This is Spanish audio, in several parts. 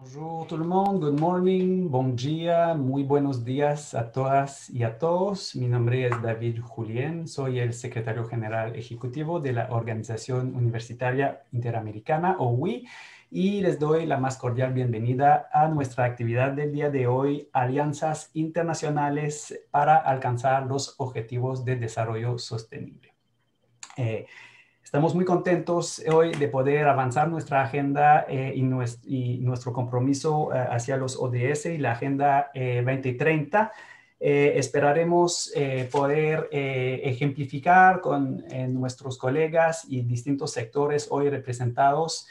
Bonjour tout le monde, good morning, bon día, muy buenos días a todas y a todos. Mi nombre es David Julien, soy el secretario general ejecutivo de la Organización Universitaria Interamericana, o OUI, y les doy la más cordial bienvenida a nuestra actividad del día de hoy, Alianzas Internacionales para alcanzar los Objetivos de Desarrollo Sostenible. Estamos muy contentos hoy de poder avanzar nuestra agenda y nuestro compromiso hacia los ODS y la Agenda 2030. Esperaremos poder ejemplificar con nuestros colegas y distintos sectores hoy representados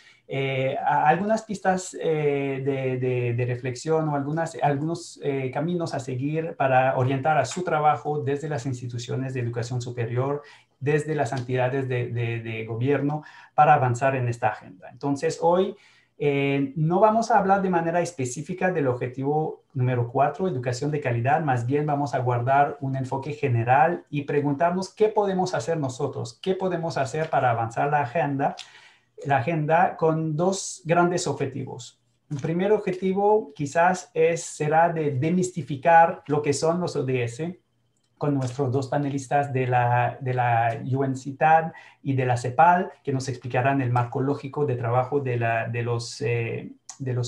algunas pistas de reflexión o algunos caminos a seguir para orientar a su trabajo desde las instituciones de educación superior, desde las entidades de gobierno para avanzar en esta agenda. Entonces, hoy no vamos a hablar de manera específica del objetivo número 4, educación de calidad, más bien vamos a guardar un enfoque general y preguntarnos qué podemos hacer nosotros, qué podemos hacer para avanzar la agenda con dos grandes objetivos. El primer objetivo quizás será de demistificar lo que son los ODS, con nuestros dos panelistas de la UNCTAD y de la CEPAL, que nos explicarán el marco lógico de trabajo de los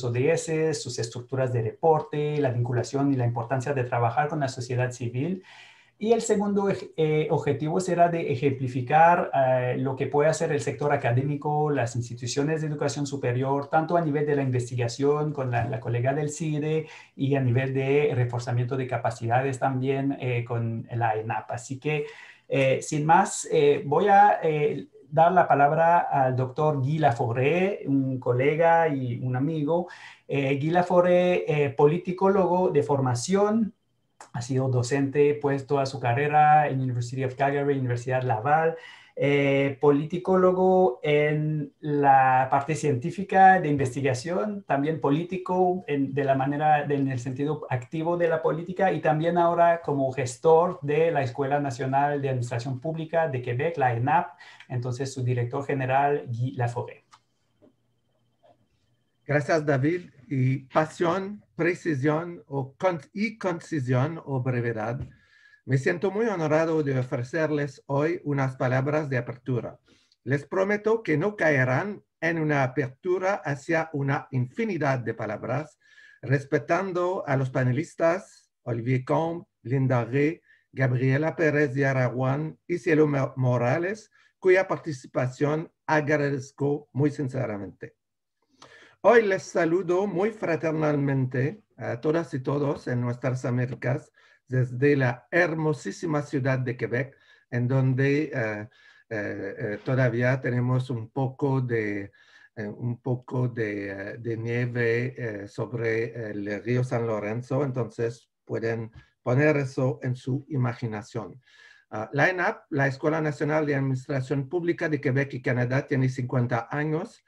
ODS, sus estructuras de reporte, la vinculación y la importancia de trabajar con la sociedad civil. Y el segundo objetivo será de ejemplificar lo que puede hacer el sector académico, las instituciones de educación superior, tanto a nivel de la investigación con la colega del CIDE y a nivel de reforzamiento de capacidades también con la ENAP. Así que, sin más, voy a dar la palabra al doctor Guy Laforêt, un colega y un amigo. Guy Laforêt, politicólogo de formación, ha sido docente pues toda su carrera en University of Calgary, Universidad Laval, politicólogo en la parte científica de investigación, también político en el sentido activo de la política y también ahora como gestor de la Escuela Nacional de Administración Pública de Quebec, la ENAP, entonces su director general Guy Laforêt. Gracias, David. Y pasión, precisión y concisión o brevedad. Me siento muy honrado de ofrecerles hoy unas palabras de apertura. Les prometo que no caerán en una apertura hacia una infinidad de palabras, respetando a los panelistas Olivier Combe, Linda Rey, Gabriela Pérez de Araguán y Cielo Morales, cuya participación agradezco muy sinceramente. Hoy les saludo muy fraternalmente a todas y todos en nuestras Américas desde la hermosísima ciudad de Quebec, en donde todavía tenemos un poco de nieve sobre el río San Lorenzo, entonces pueden poner eso en su imaginación. La ENAP, la Escuela Nacional de Administración Pública de Quebec y Canadá, tiene 50 años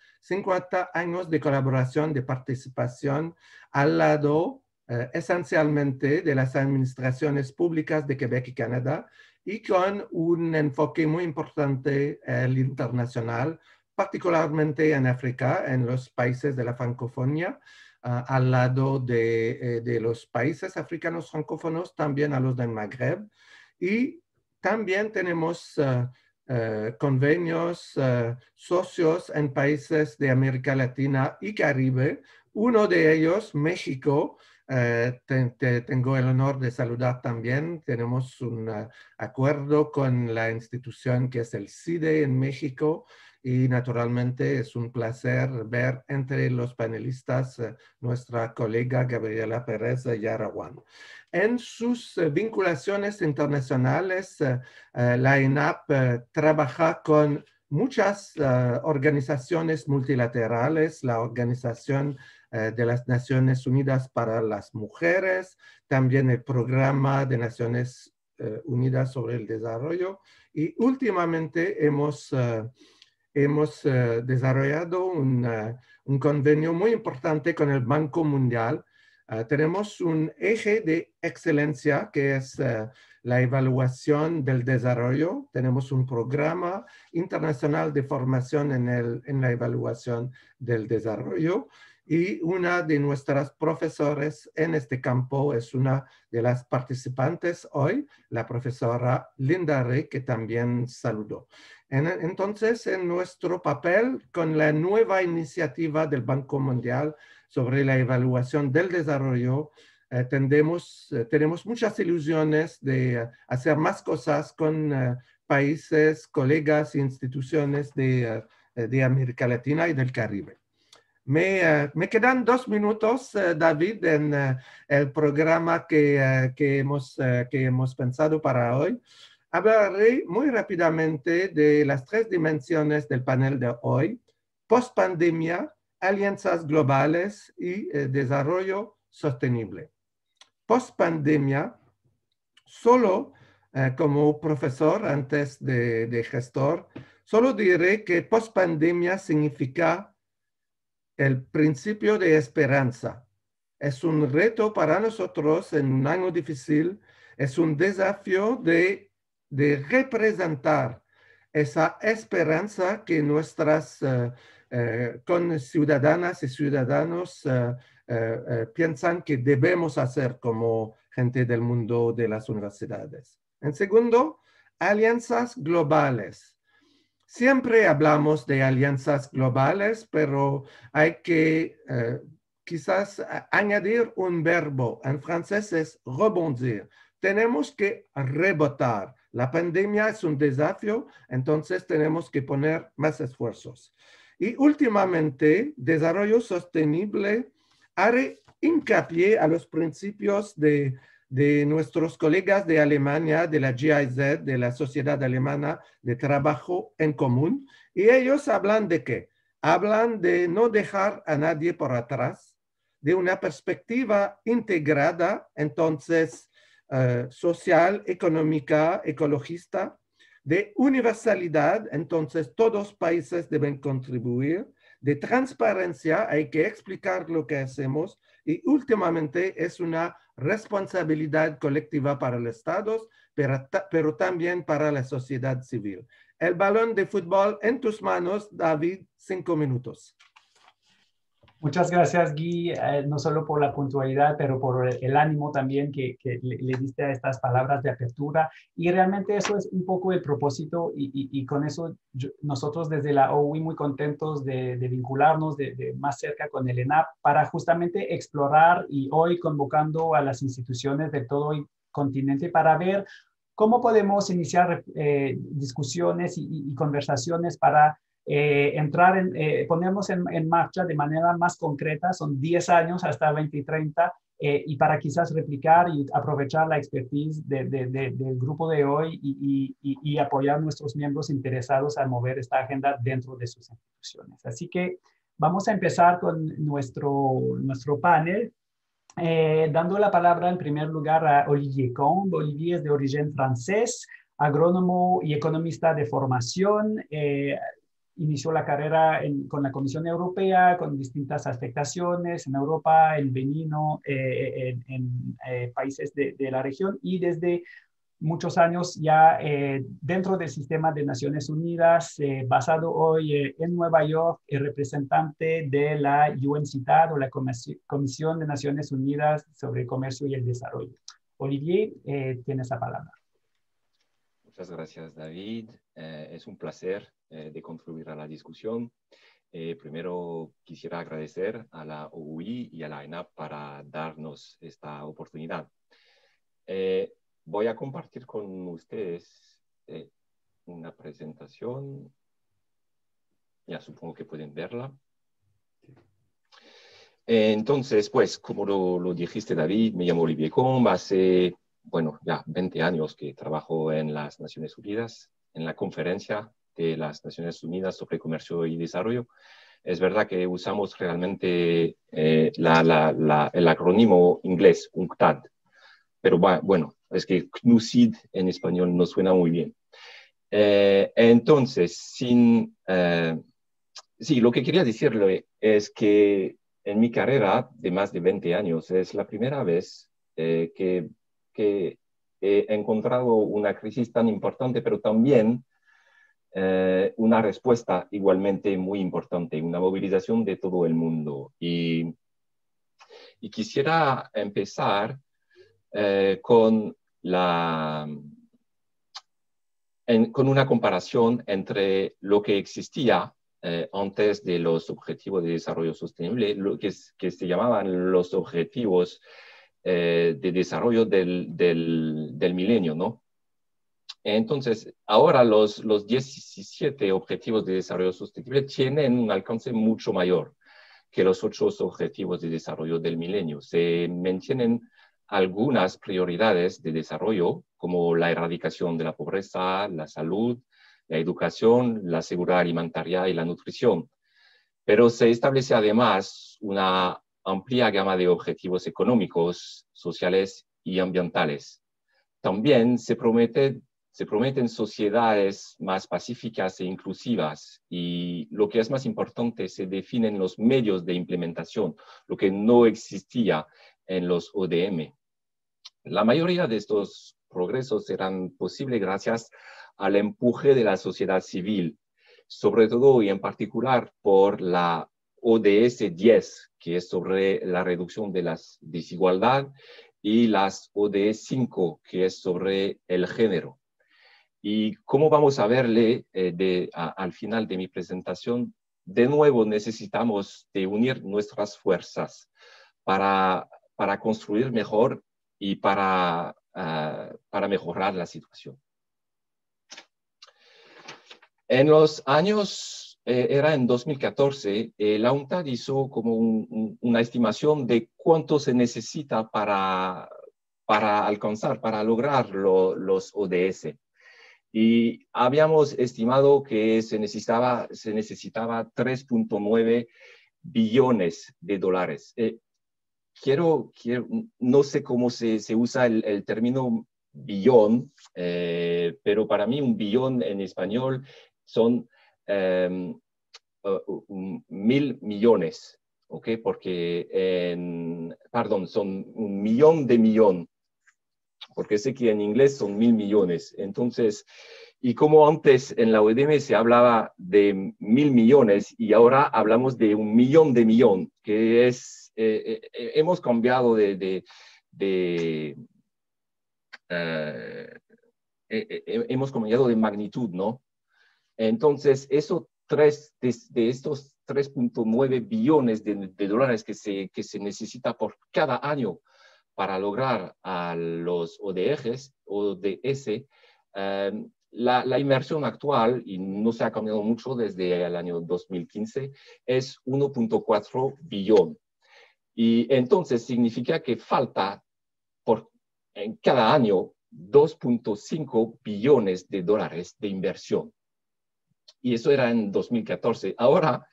de colaboración, de participación al lado esencialmente de las administraciones públicas de Quebec y Canadá y con un enfoque muy importante internacional, particularmente en África, en los países de la francofonía, al lado de los países africanos francófonos, también a los del Magreb. Y también tenemos convenios, socios en países de América Latina y Caribe. Uno de ellos, México, tengo el honor de saludar también. Tenemos un acuerdo con la institución que es el CIDE en México y naturalmente es un placer ver entre los panelistas nuestra colega Gabriela Pérez de Araguán. En sus vinculaciones internacionales, la ENAP trabaja con muchas organizaciones multilaterales, la Organización de las Naciones Unidas para las Mujeres, también el Programa de Naciones Unidas sobre el Desarrollo y últimamente hemos desarrollado un convenio muy importante con el Banco Mundial. Tenemos un eje de excelencia que es la evaluación del desarrollo. Tenemos un programa internacional de formación en la evaluación del desarrollo y una de nuestras profesores en este campo es una de las participantes hoy, la profesora Linda Rey, que también saludó. Entonces, en nuestro papel con la nueva iniciativa del Banco Mundial sobre la evaluación del desarrollo, tenemos muchas ilusiones de hacer más cosas con países, colegas e instituciones de América Latina y del Caribe. Me quedan 2 minutos, David, en el programa que hemos pensado para hoy. Hablaré muy rápidamente de las 3 dimensiones del panel de hoy: post-pandemia, alianzas globales y desarrollo sostenible. Post-pandemia, solo como profesor antes de gestor, solo diré que post-pandemia significa el principio de esperanza. Es un reto para nosotros en un año difícil, es un desafío de representar esa esperanza que nuestras con ciudadanas y ciudadanos piensan que debemos hacer como gente del mundo de las universidades. En segundo, alianzas globales. Siempre hablamos de alianzas globales, pero hay que quizás añadir un verbo. En francés es rebondir. Tenemos que rebotar. La pandemia es un desafío, entonces tenemos que poner más esfuerzos. Y últimamente, desarrollo sostenible haré hincapié a los principios de nuestros colegas de Alemania, de la GIZ, de la Sociedad Alemana de Trabajo en Común. Y ellos hablan de qué? Hablan de no dejar a nadie por atrás, de una perspectiva integrada, entonces, social, económica, ecologista, de universalidad, entonces todos países deben contribuir, de transparencia, hay que explicar lo que hacemos, y últimamente es una responsabilidad colectiva para los estados, pero también para la sociedad civil. El balón de fútbol en tus manos, David, 5 minutos. Muchas gracias, Guy, no solo por la puntualidad, pero por el ánimo también que le diste a estas palabras de apertura. Y realmente eso es un poco el propósito y con eso nosotros desde la OUI muy contentos de vincularnos de más cerca con el ENAP para justamente explorar y hoy convocando a las instituciones de todo el continente para ver cómo podemos iniciar discusiones y conversaciones para ponernos en marcha de manera más concreta. Son 10 años hasta 2030 y para quizás replicar y aprovechar la expertise del grupo de hoy y apoyar a nuestros miembros interesados a mover esta agenda dentro de sus instituciones. Así que vamos a empezar con nuestro panel. Dando la palabra en primer lugar a Olivier Combe. Olivier es de origen francés, agrónomo y economista de formación. Inició la carrera con la Comisión Europea, con distintas afectaciones en Europa, en Benino, en países de la región, y desde muchos años ya dentro del sistema de Naciones Unidas, basado hoy en Nueva York, representante de la UNCTAD o la Comisión de Naciones Unidas sobre el Comercio y el Desarrollo. Olivier, tienes la palabra. Muchas gracias, David. Es un placer de contribuir a la discusión. Primero quisiera agradecer a la OUI y a la ENAP para darnos esta oportunidad. Voy a compartir con ustedes una presentación. Ya supongo que pueden verla. Entonces, pues, como lo dijiste, David, me llamo Olivier Combe. Hace, bueno, ya 20 años que trabajo en las Naciones Unidas, en la conferencia de las Naciones Unidas sobre Comercio y Desarrollo. Es verdad que usamos realmente el acrónimo inglés, UNCTAD, pero bueno, es que CNUSID en español no suena muy bien. Entonces, sí, lo que quería decirle es que en mi carrera de más de 20 años es la primera vez que he encontrado una crisis tan importante, pero también una respuesta igualmente muy importante, una movilización de todo el mundo. Y quisiera empezar con con una comparación entre lo que existía antes de los Objetivos de Desarrollo Sostenible, lo que se llamaban los Objetivos de Desarrollo del Milenio, ¿no? Entonces, ahora los 17 Objetivos de Desarrollo Sostenible tienen un alcance mucho mayor que los 8 Objetivos de Desarrollo del Milenio. Se mantienen algunas prioridades de desarrollo, como la erradicación de la pobreza, la salud, la educación, la seguridad alimentaria y la nutrición. Pero se establece además una amplia gama de objetivos económicos, sociales y ambientales. También se prometen sociedades más pacíficas e inclusivas y, lo que es más importante, se definen los medios de implementación, lo que no existía en los ODM. La mayoría de estos progresos eran posibles gracias al empuje de la sociedad civil, sobre todo y en particular por la ODS 10, que es sobre la reducción de la desigualdad, y las ODS 5, que es sobre el género. Y como vamos a verle al final de mi presentación, de nuevo necesitamos de unir nuestras fuerzas para construir mejor y para mejorar la situación. En los años, era en 2014, la UNCTAD hizo como una estimación de cuánto se necesita para alcanzar, para lograr los ODS. Y habíamos estimado que se necesitaba 3.9 billones de dólares. No sé cómo se usa el término billón, pero para mí un billón en español son 1.000 millones, ¿ok? Porque son 1.000.000 de millón, porque sé que en inglés son 1.000 millones. Entonces, y como antes en la ODM se hablaba de 1.000 millones y ahora hablamos de 1.000.000 de millón, que es, hemos cambiado hemos cambiado de magnitud, ¿no? Entonces, de estos 3.9 billones de dólares que se necesita por cada año para lograr a los ODS, la inversión actual, y no se ha cambiado mucho desde el año 2015, es 1.4 billón. Y entonces significa que falta en cada año 2.5 billones de dólares de inversión. Y eso era en 2014. Ahora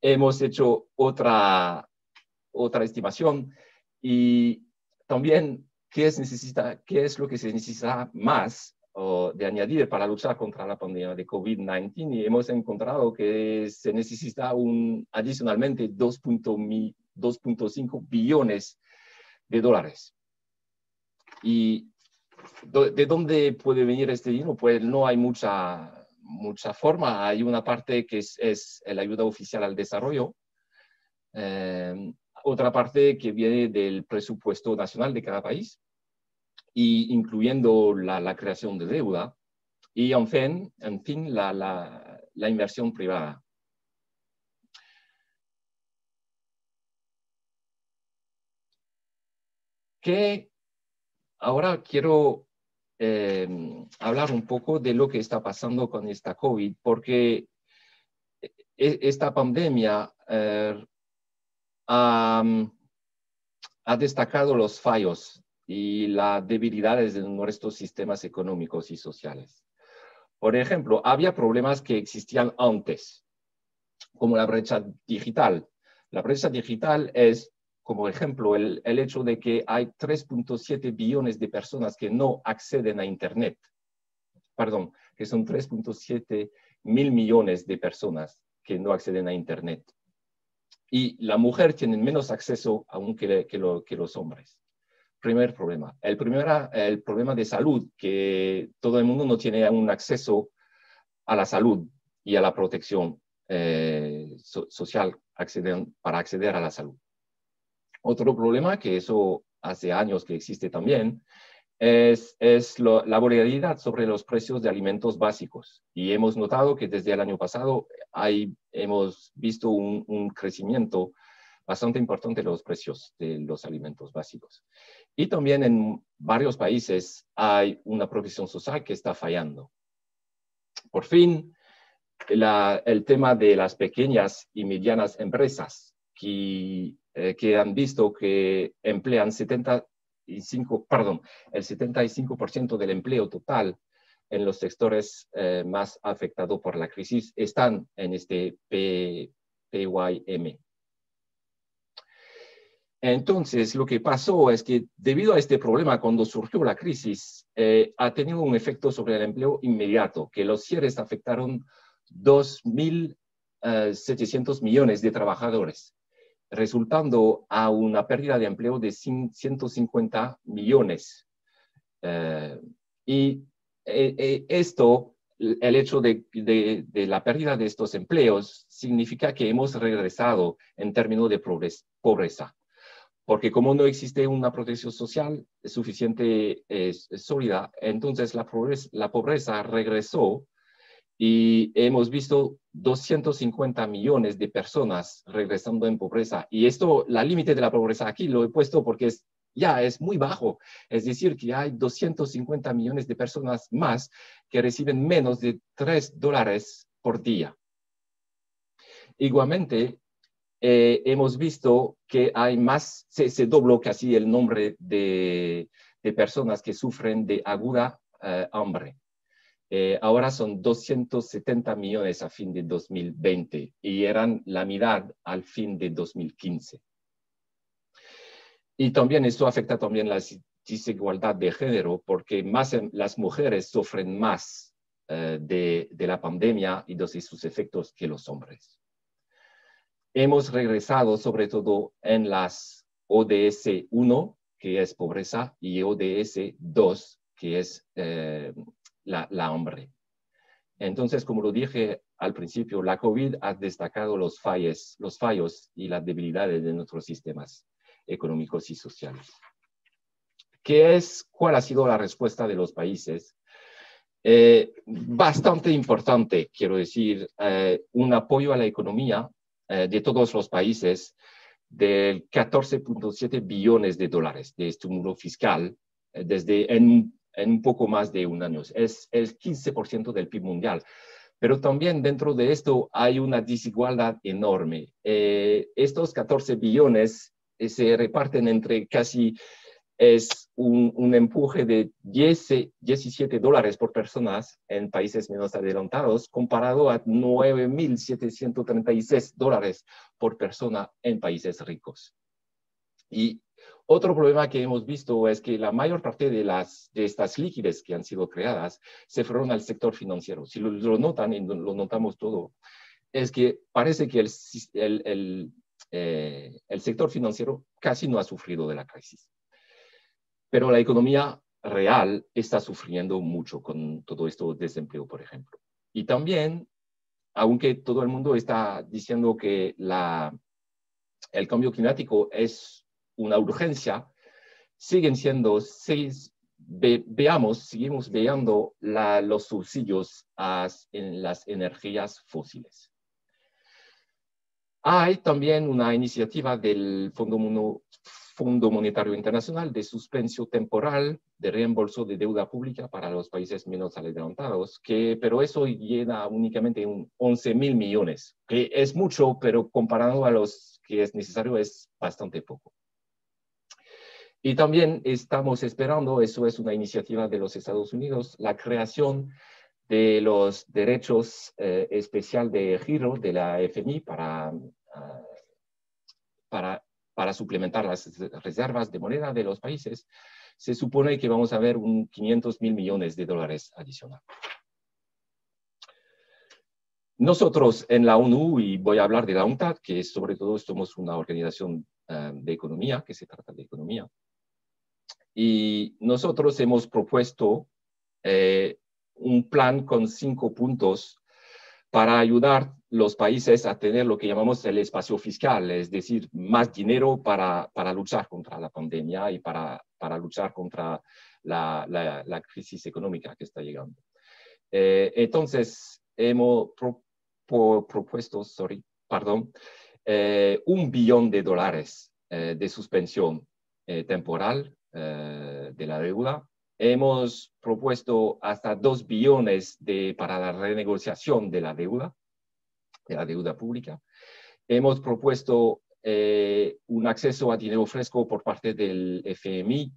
hemos hecho otra estimación y también qué es lo que se necesita más de añadir para luchar contra la pandemia de COVID-19, y hemos encontrado que se necesita adicionalmente 2.5 billones de dólares. ¿Y de dónde puede venir este dinero? Pues no hay mucha forma. Hay una parte que es la ayuda oficial al desarrollo, otra parte que viene del presupuesto nacional de cada país, y incluyendo la creación de deuda, y en fin la inversión privada. Ahora quiero hablar un poco de lo que está pasando con esta COVID, porque esta pandemia ha destacado los fallos y las debilidades de nuestros sistemas económicos y sociales. Por ejemplo, había problemas que existían antes, como la brecha digital. La brecha digital es, como ejemplo, el hecho de que hay 3.7 billones de personas que no acceden a Internet. Perdón, que son 3.7 mil millones de personas que no acceden a Internet. Y la mujer tiene menos acceso aún que los hombres. Primer problema. El problema de salud, que todo el mundo no tiene un acceso a la salud y a la protección social para acceder a la salud. Otro problema, que eso hace años que existe también, es la volatilidad sobre los precios de alimentos básicos. Y hemos notado que desde el año pasado hemos visto un crecimiento bastante importante de los precios de los alimentos básicos. Y también en varios países hay una provisión social que está fallando. Por fin, el tema de las pequeñas y medianas empresas que han visto que emplean el 75% del empleo total en los sectores más afectados por la crisis están en este PYM. Entonces, lo que pasó es que debido a este problema, cuando surgió la crisis, ha tenido un efecto sobre el empleo inmediato, que los cierres afectaron 2.700 millones de trabajadores, resultando a una pérdida de empleo de 150 millones. Esto, el hecho de la pérdida de estos empleos, significa que hemos regresado en términos de pobreza. Porque como no existe una protección social suficiente, sólida, entonces la pobreza regresó y hemos visto 250 millones de personas regresando en pobreza. Y esto, la límite de la pobreza aquí lo he puesto porque ya es muy bajo. Es decir, que hay 250 millones de personas más que reciben menos de $3 por día. Igualmente, hemos visto que hay más, se dobló casi el número de personas que sufren de aguda hambre. Ahora son 270 millones a fin de 2020 y eran la mitad al fin de 2015. Y también esto afecta también la desigualdad de género, porque las mujeres sufren más de la pandemia y de sus efectos que los hombres. Hemos regresado sobre todo en las ODS 1, que es pobreza, y ODS 2, que es la hambre. Entonces, como lo dije al principio, la COVID ha destacado los fallos y las debilidades de nuestros sistemas económicos y sociales. ¿Cuál ha sido la respuesta de los países? Bastante importante, quiero decir, un apoyo a la economía de todos los países de 14.7 billones de dólares de estímulo fiscal en un poco más de un año. Es el 15% del PIB mundial. Pero también dentro de esto hay una desigualdad enorme. Estos 14 billones se reparten entre casi, es un empuje de $17 por persona en países menos adelantados, comparado a $9.736 por persona en países ricos. Y otro problema que hemos visto es que la mayor parte de estas liquidez que han sido creadas se fueron al sector financiero. Si lo notan, y lo notamos todo, es que parece que el sector financiero casi no ha sufrido de la crisis. Pero la economía real está sufriendo mucho con todo esto de desempleo, por ejemplo. Y también, aunque todo el mundo está diciendo que el cambio climático es una urgencia, seguimos viendo los subsidios en las energías fósiles. Hay también una iniciativa del Fondo Monetario Internacional de suspensión temporal de reembolso de deuda pública para los países menos adelantados, pero eso llena únicamente 11.000 millones, que es mucho, pero comparado a los que es necesario es bastante poco. Y también estamos esperando, eso es una iniciativa de los Estados Unidos, la creación de los derechos especial de giro de la FMI para suplementar las reservas de moneda de los países. Se supone que vamos a ver 500.000 millones de dólares adicionales. Nosotros en la ONU, y voy a hablar de la UNCTAD, que sobre todo somos una organización de economía, que se trata de economía, y nosotros hemos propuesto un plan con 5 puntos para ayudar a los países a tener lo que llamamos el espacio fiscal, es decir, más dinero para luchar contra la pandemia y para luchar contra la crisis económica que está llegando. Entonces, hemos propuesto, $1 billón de suspensión temporal de la deuda. Hemos propuesto hasta 2 billones para la renegociación de la deuda pública. Hemos propuesto un acceso a dinero fresco por parte del FMI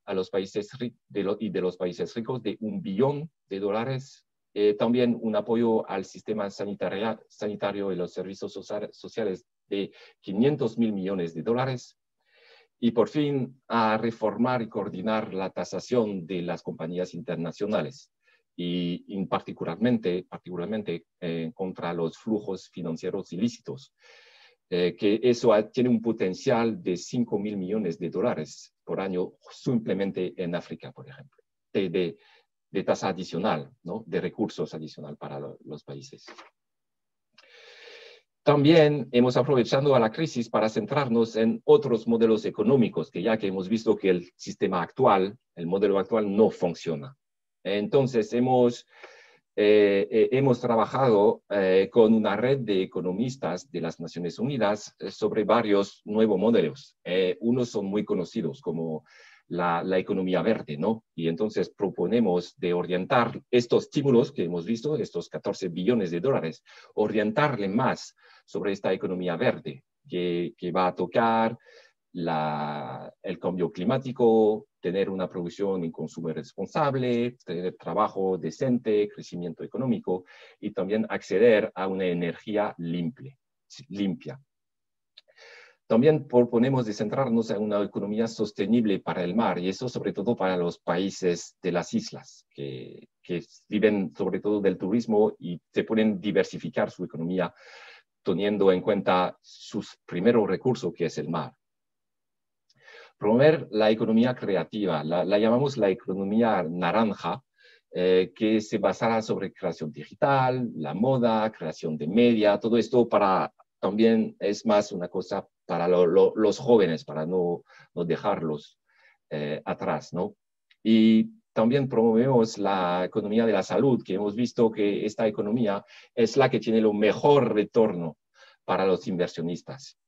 a los países y de los países ricos de $1 billón. También un apoyo al sistema sanitario y los servicios sociales de $500 millones. Y por fin a reformar y coordinar la tasación de las compañías internacionales y particularmente contra los flujos financieros ilícitos, que eso tiene un potencial de $5.000 millones por año simplemente en África, por ejemplo, de tasa adicional, ¿no? De recursos adicional para los países. También hemos aprovechado a la crisis para centrarnos en otros modelos económicos, que ya que hemos visto que el modelo actual no funciona. Entonces, hemos trabajado con una red de economistas de las Naciones Unidas sobre varios nuevos modelos. Unos son muy conocidos como la economía verde, ¿no? Y entonces proponemos de orientar estos estímulos que hemos visto, estos $14 billones, orientarle más sobre esta economía verde, que va a tocar el cambio climático, tener una producción y consumo responsable, tener trabajo decente, crecimiento económico y también acceder a una energía limpia. También proponemos de centrarnos en una economía sostenible para el mar, y eso sobre todo para los países de las islas, que viven sobre todo del turismo y se pueden diversificar su economía teniendo en cuenta su primer recurso, que es el mar. Promover la economía creativa, la llamamos la economía naranja, que se basará sobre creación digital, la moda, creación de media, todo esto también es más una cosa para los jóvenes, para no dejarlos atrás, ¿no? Y también promovemos la economía de la salud, que hemos visto que esta economía es la que tiene el mejor retorno para los inversionistas.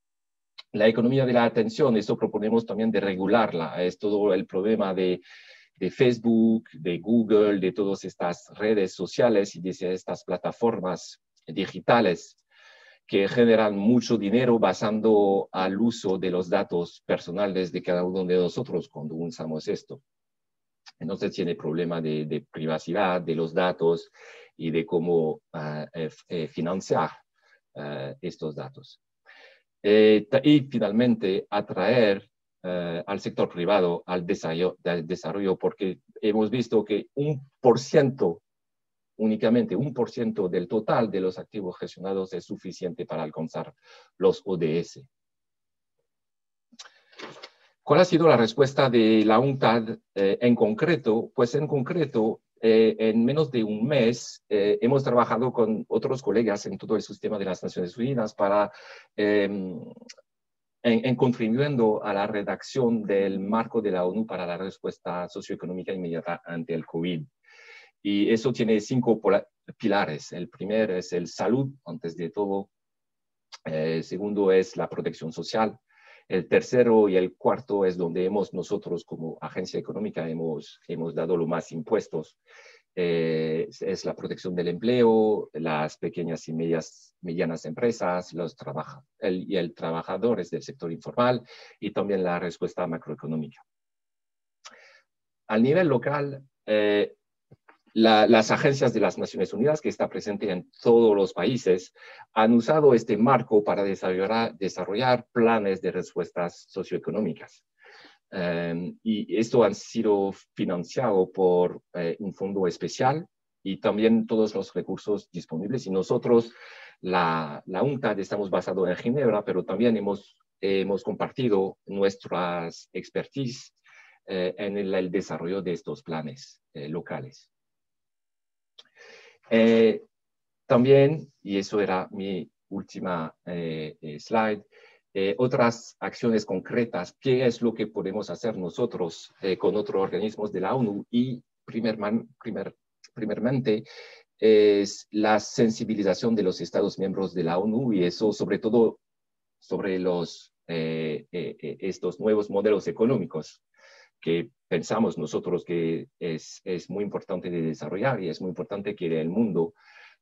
La economía de la atención, eso proponemos también de regularla. Es todo el problema de Facebook, de Google, de todas estas redes sociales y de estas plataformas digitales que generan mucho dinero basando al uso de los datos personales de cada uno de nosotros cuando usamos esto. Entonces tiene problema de privacidad de los datos y de cómo financiar estos datos. Y finalmente atraer al sector privado al desarrollo, porque hemos visto que únicamente 1% del total de los activos gestionados es suficiente para alcanzar los ODS. ¿Cuál ha sido la respuesta de la UNCTAD en concreto? Pues en concreto, en menos de un mes hemos trabajado con otros colegas en todo el sistema de las Naciones Unidas para contribuyendo a la redacción del marco de la ONU para la respuesta socioeconómica inmediata ante el COVID. Y eso tiene 5 pilares. El primero es el salud, antes de todo. El segundo es la protección social. El tercero y el cuarto es donde nosotros como agencia económica hemos dado lo más impuestos. Es la protección del empleo, las pequeñas y medianas empresas, los trabajadores del sector informal y también la respuesta macroeconómica. Al nivel local, las agencias de las Naciones Unidas, que está presente en todos los países, han usado este marco para desarrollar planes de respuestas socioeconómicas. Y esto ha sido financiado por un fondo especial y también todos los recursos disponibles. Y nosotros, la UNCTAD, estamos basados en Ginebra, pero también hemos compartido nuestras expertise en el desarrollo de estos planes locales. también, y eso era mi última slide, otras acciones concretas, qué es lo que podemos hacer nosotros con otros organismos de la ONU y primeramente es la sensibilización de los Estados miembros de la ONU y eso sobre todo sobre estos nuevos modelos económicos que pensamos nosotros que es muy importante de desarrollar y es muy importante que el mundo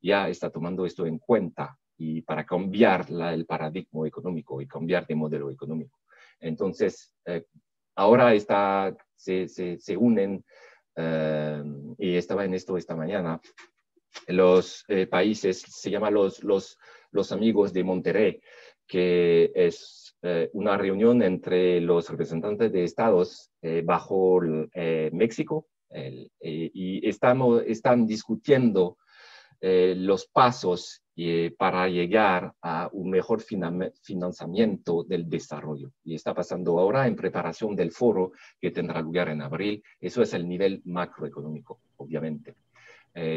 ya está tomando esto en cuenta y para cambiar el paradigma económico y cambiar de modelo económico. Entonces, ahora se unen, y estaba en esto esta mañana, los países, se llama los amigos de Monterrey, que es una reunión entre los representantes de estados bajo México, y están discutiendo los pasos para llegar a un mejor financiamiento del desarrollo. Y está pasando ahora en preparación del foro que tendrá lugar en abril. Eso es el nivel macroeconómico, obviamente.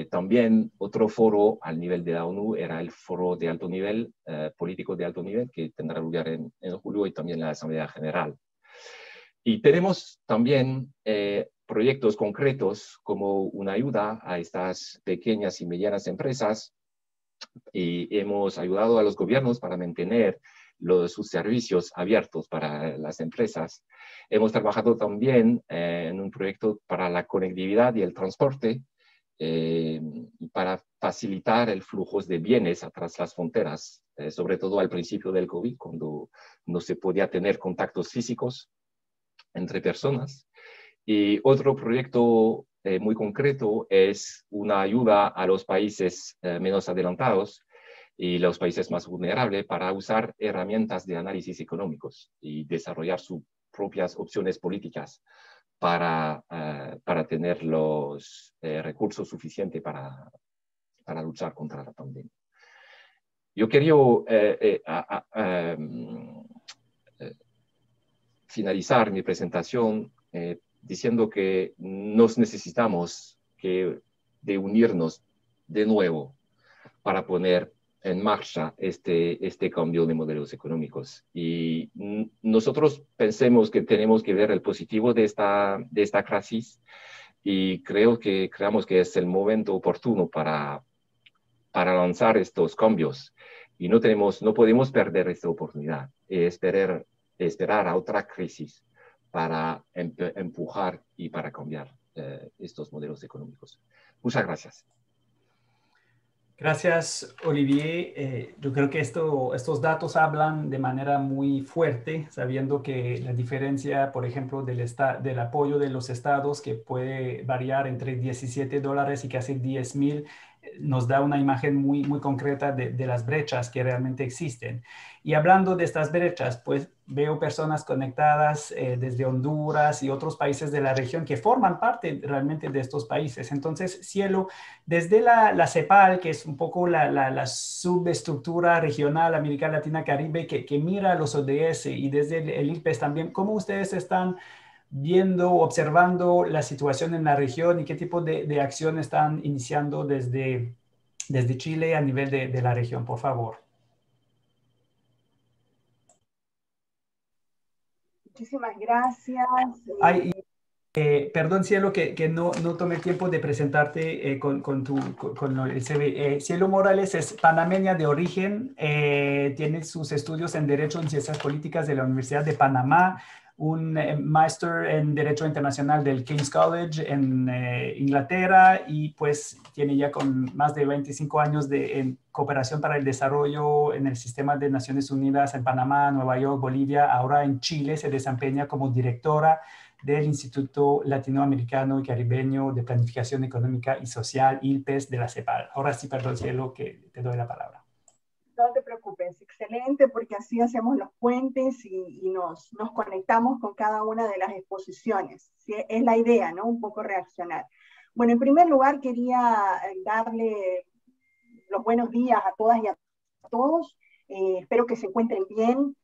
También otro foro al nivel de la ONU era el foro de alto nivel, político de alto nivel, que tendrá lugar en julio y también la Asamblea General. Y tenemos también proyectos concretos como una ayuda a estas pequeñas y medianas empresas y hemos ayudado a los gobiernos para mantener sus servicios abiertos para las empresas. Hemos trabajado también en un proyecto para la conectividad y el transporte para facilitar el flujo de bienes tras las fronteras, sobre todo al principio del COVID, cuando no se podía tener contactos físicos entre personas. Y otro proyecto muy concreto es una ayuda a los países menos adelantados y los países más vulnerables para usar herramientas de análisis económicos y desarrollar sus propias opciones políticas para tener los recursos suficientes para luchar contra la pandemia. Yo quería finalizar mi presentación diciendo que nos necesitamos de unirnos de nuevo para poner en marcha este cambio de modelos económicos. Y nosotros pensemos que tenemos que ver el positivo de esta crisis y creamos que es el momento oportuno para lanzar estos cambios. Y no podemos perder esta oportunidad, esperar a otra crisis para empujar y para cambiar estos modelos económicos. Muchas gracias. Gracias, Olivier. Yo creo que estos datos hablan de manera muy fuerte, sabiendo que la diferencia, por ejemplo, del apoyo de los estados, que puede variar entre $17 y casi 10,000, nos da una imagen muy, muy concreta de las brechas que realmente existen. Y hablando de estas brechas, pues veo personas conectadas desde Honduras y otros países de la región que forman parte realmente de estos países. Entonces, Cielo, desde la CEPAL, que es un poco la subestructura regional América Latina Caribe que mira a los ODS, y desde el IPES también, ¿cómo ustedes están viendo, observando la situación en la región y qué tipo de acción están iniciando desde Chile a nivel de la región? Por favor. Muchísimas gracias. Perdón, Cielo, que no tomé tiempo de presentarte con el CV. Cielo Morales es panameña de origen, tiene sus estudios en Derecho en Ciencias Políticas de la Universidad de Panamá, un máster en Derecho Internacional del King's College en Inglaterra, y pues tiene ya con más de 25 años en cooperación para el desarrollo en el sistema de Naciones Unidas en Panamá, Nueva York, Bolivia. Ahora en Chile se desempeña como directora del Instituto Latinoamericano y Caribeño de Planificación Económica y Social, ILPES, de la CEPAL. Ahora sí, perdón, Cielo, que te doy la palabra. No te preocupes, excelente, porque así hacemos los puentes y nos conectamos con cada una de las exposiciones. ¿Sí? Es la idea, ¿no? Un poco reaccionar. Bueno, en primer lugar quería darle los buenos días a todas y a todos. Espero que se encuentren bien,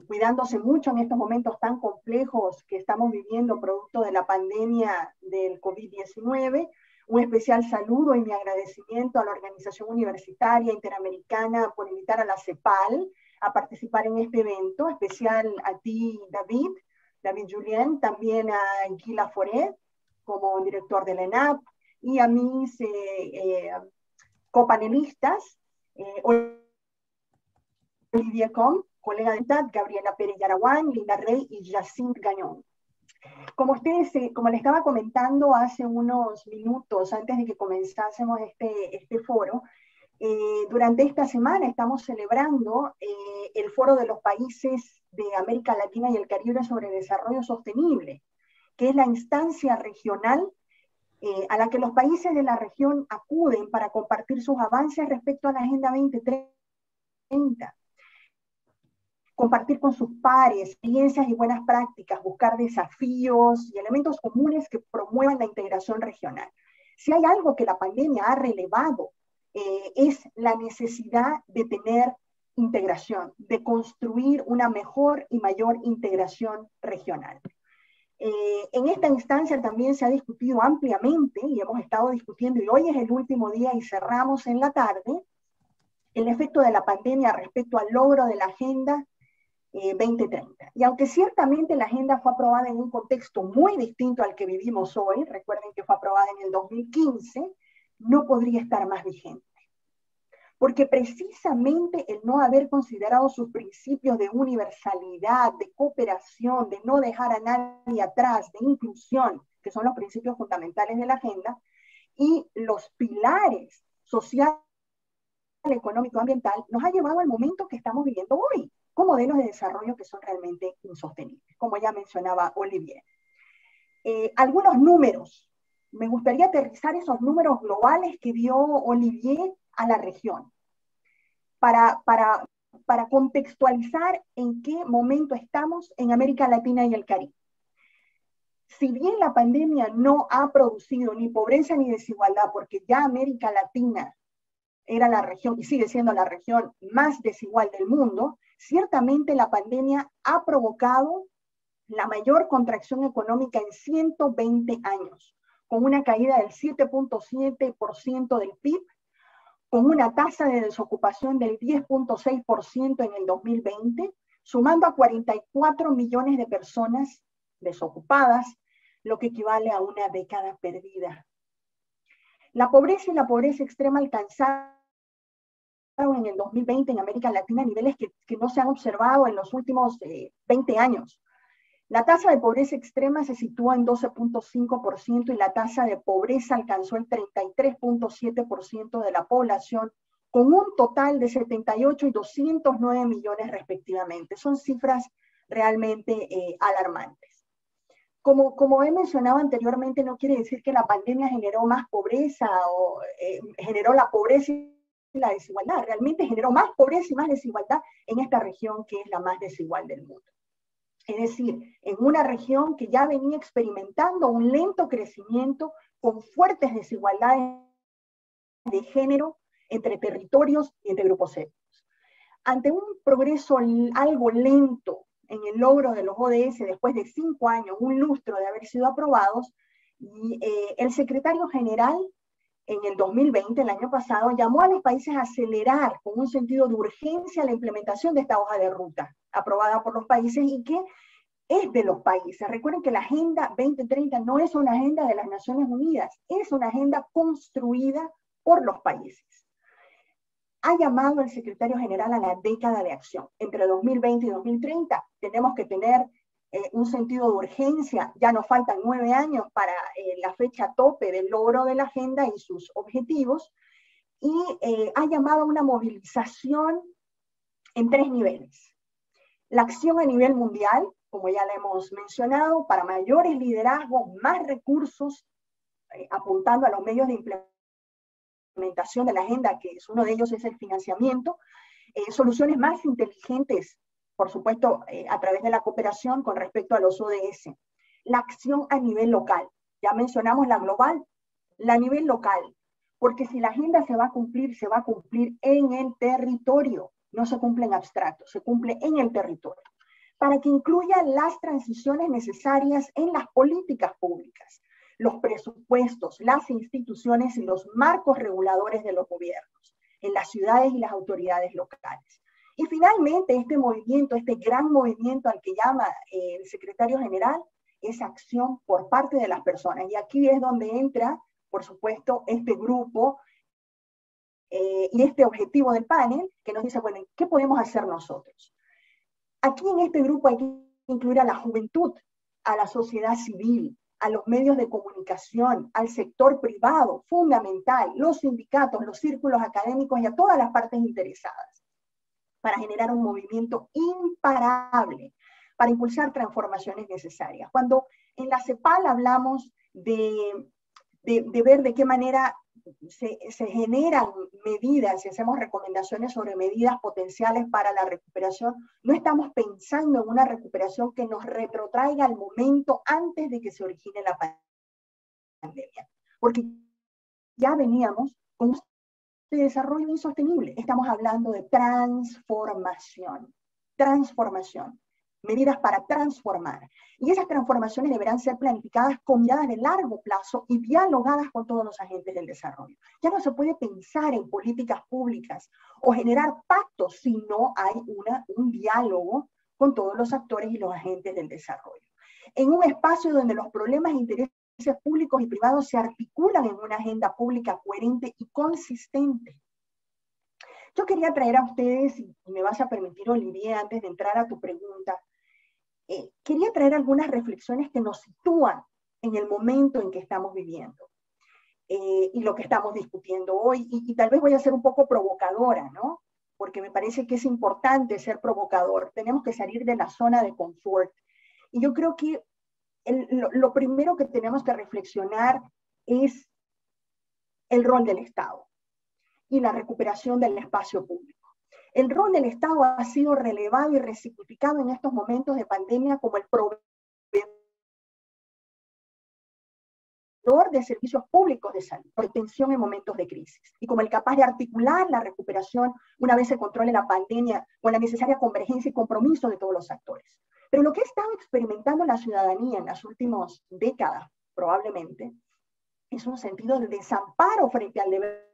cuidándose mucho en estos momentos tan complejos que estamos viviendo producto de la pandemia del COVID-19. Un especial saludo y mi agradecimiento a la Organización Universitaria Interamericana por invitar a la CEPAL a participar en este evento, especial a ti, David Julien, también a Guy Laforet como director de la ENAP, y a mis copanelistas, Olivier Com, colega de TAD, Gabriela Pérez Yaraguán, Linda Rey y Jacinthe Gagnon. Como les estaba comentando hace unos minutos antes de que comenzásemos este foro, durante esta semana estamos celebrando el Foro de los Países de América Latina y el Caribe sobre Desarrollo Sostenible, que es la instancia regional a la que los países de la región acuden para compartir sus avances respecto a la Agenda 2030. Compartir con sus pares experiencias y buenas prácticas, buscar desafíos y elementos comunes que promuevan la integración regional. Si hay algo que la pandemia ha relevado, es la necesidad de tener integración, de construir una mejor y mayor integración regional. En esta instancia también se ha discutido ampliamente, y hemos estado discutiendo, y hoy es el último día y cerramos en la tarde, el efecto de la pandemia respecto al logro de la Agenda 2030. Y aunque ciertamente la agenda fue aprobada en un contexto muy distinto al que vivimos hoy, recuerden que fue aprobada en el 2015, no podría estar más vigente. Porque precisamente el no haber considerado sus principios de universalidad, de cooperación, de no dejar a nadie atrás, de inclusión, que son los principios fundamentales de la agenda, y los pilares social, económico, ambiental, nos ha llevado al momento que estamos viviendo hoy, con modelos de desarrollo que son realmente insostenibles, como ya mencionaba Olivier. Algunos números. Me gustaría aterrizar esos números globales que dio Olivier a la región, para contextualizar en qué momento estamos en América Latina y el Caribe. Si bien la pandemia no ha producido ni pobreza ni desigualdad, porque ya América Latina era la región, y sigue siendo la región más desigual del mundo, ciertamente la pandemia ha provocado la mayor contracción económica en 120 años, con una caída del 7.7% del PIB, con una tasa de desocupación del 10.6% en el 2020, sumando a 44 millones de personas desocupadas, lo que equivale a una década perdida. La pobreza y la pobreza extrema alcanzaron en el 2020 en América Latina niveles que no se han observado en los últimos 20 años. La tasa de pobreza extrema se sitúa en 12.5% y la tasa de pobreza alcanzó el 33.7% de la población, con un total de 78 y 209 millones respectivamente. Son cifras realmente alarmantes. Como he mencionado anteriormente, no quiere decir que la pandemia generó más pobreza o generó la pobreza y la desigualdad. Realmente generó más pobreza y más desigualdad en esta región que es la más desigual del mundo. Es decir, en una región que ya venía experimentando un lento crecimiento con fuertes desigualdades de género entre territorios y entre grupos étnicos. Ante un progreso algo lento en el logro de los ODS después de 5 años, un lustro de haber sido aprobados, y, el secretario general en el 2020, el año pasado, llamó a los países a acelerar con un sentido de urgencia la implementación de esta hoja de ruta aprobada por los países y que es de los países. Recuerden que la Agenda 2030 no es una agenda de las Naciones Unidas, es una agenda construida por los países. Ha llamado el secretario general a la década de acción. Entre 2020 y 2030 tenemos que tener un sentido de urgencia. Ya nos faltan 9 años para la fecha tope del logro de la agenda y sus objetivos, y ha llamado a una movilización en 3 niveles. La acción a nivel mundial, como ya le hemos mencionado, para mayores liderazgos, más recursos, apuntando a los medios de implementación de la agenda, que es uno de ellos es el financiamiento, soluciones más inteligentes, por supuesto, a través de la cooperación con respecto a los ODS. La acción a nivel local, ya mencionamos la global, la a nivel local, porque si la agenda se va a cumplir en el territorio, no se cumple en abstracto, se cumple en el territorio, para que incluya las transiciones necesarias en las políticas públicas. los presupuestos, las instituciones y los marcos reguladores de los gobiernos, en las ciudades y las autoridades locales. Y finalmente, este movimiento, este gran movimiento al que llama el secretario general, es acción por parte de las personas. Y aquí es donde entra, por supuesto, este grupo y este objetivo del panel, que nos dice, bueno, ¿qué podemos hacer nosotros? Aquí en este grupo hay que incluir a la juventud, a la sociedad civil, a los medios de comunicación, al sector privado, fundamental, los sindicatos, los círculos académicos y a todas las partes interesadas, para generar un movimiento imparable, para impulsar transformaciones necesarias. Cuando en la CEPAL hablamos de ver de qué manera se generan medidas y hacemos recomendaciones sobre medidas potenciales para la recuperación, no estamos pensando en una recuperación que nos retrotraiga al momento antes de que se origine la pandemia, porque ya veníamos con un desarrollo insostenible. Estamos hablando de transformación, medidas para transformar. Y esas transformaciones deberán ser planificadas con miradas de largo plazo y dialogadas con todos los agentes del desarrollo. Ya no se puede pensar en políticas públicas o generar pactos si no hay un diálogo con todos los actores y los agentes del desarrollo. En un espacio donde los problemas e intereses públicos y privados se articulan en una agenda pública coherente y consistente. Yo quería traer a ustedes, y me vas a permitir, Olivier, antes de entrar a tu pregunta, quería traer algunas reflexiones que nos sitúan en el momento en que estamos viviendo y lo que estamos discutiendo hoy, y tal vez voy a ser un poco provocadora, ¿no? Porque me parece que es importante ser provocador, tenemos que salir de la zona de confort, y yo creo que lo primero que tenemos que reflexionar es el rol del Estado y la recuperación del espacio público. El rol del Estado ha sido relevado y resignificado en estos momentos de pandemia como el proveedor de servicios públicos de salud, protección en momentos de crisis, y como el capaz de articular la recuperación una vez se controle la pandemia con la necesaria convergencia y compromiso de todos los actores. Pero lo que ha estado experimentando la ciudadanía en las últimas décadas, probablemente, es un sentido de desamparo frente al deber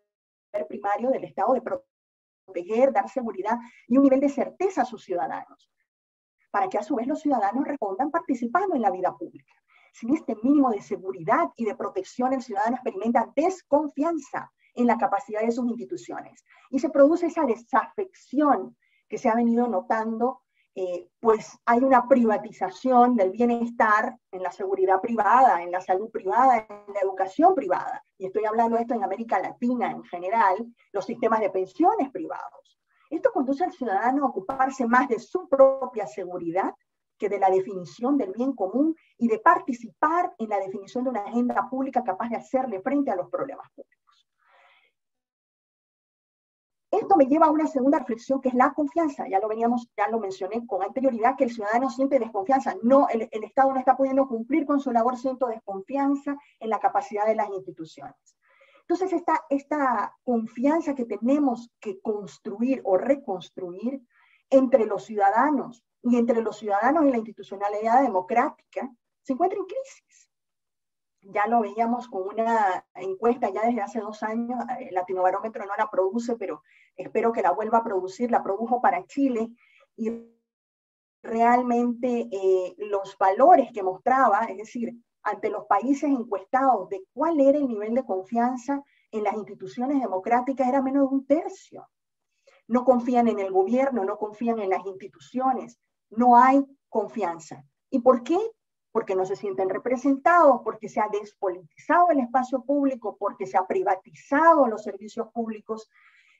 primario del Estado de proteger, dar seguridad y un nivel de certeza a sus ciudadanos, para que a su vez los ciudadanos respondan participando en la vida pública. Sin este mínimo de seguridad y de protección, el ciudadano experimenta desconfianza en la capacidad de sus instituciones y se produce esa desafección que se ha venido notando, pues hay una privatización del bienestar en la seguridad privada, en la salud privada, en la educación privada. Y estoy hablando de esto en América Latina en general, los sistemas de pensiones privados. Esto conduce al ciudadano a ocuparse más de su propia seguridad que de la definición del bien común y de participar en la definición de una agenda pública capaz de hacerle frente a los problemas públicos. Esto me lleva a una segunda reflexión, que es la confianza. Ya lo mencioné con anterioridad, que el ciudadano siente desconfianza. No, el Estado no está pudiendo cumplir con su labor, siento desconfianza en la capacidad de las instituciones. Entonces, esta confianza que tenemos que construir o reconstruir entre los ciudadanos y entre los ciudadanos y la institucionalidad democrática se encuentra en crisis. Ya lo veíamos con una encuesta ya desde hace 2 años, Latinobarómetro no la produce, pero espero que la vuelva a producir, la produjo para Chile, y realmente los valores que mostraba, es decir, ante los países encuestados de cuál era el nivel de confianza en las instituciones democráticas, era menos de 1/3. No confían en el gobierno, no confían en las instituciones, no hay confianza. ¿Y por qué? Porque no se sienten representados, porque se ha despolitizado el espacio público, porque se ha privatizado los servicios públicos,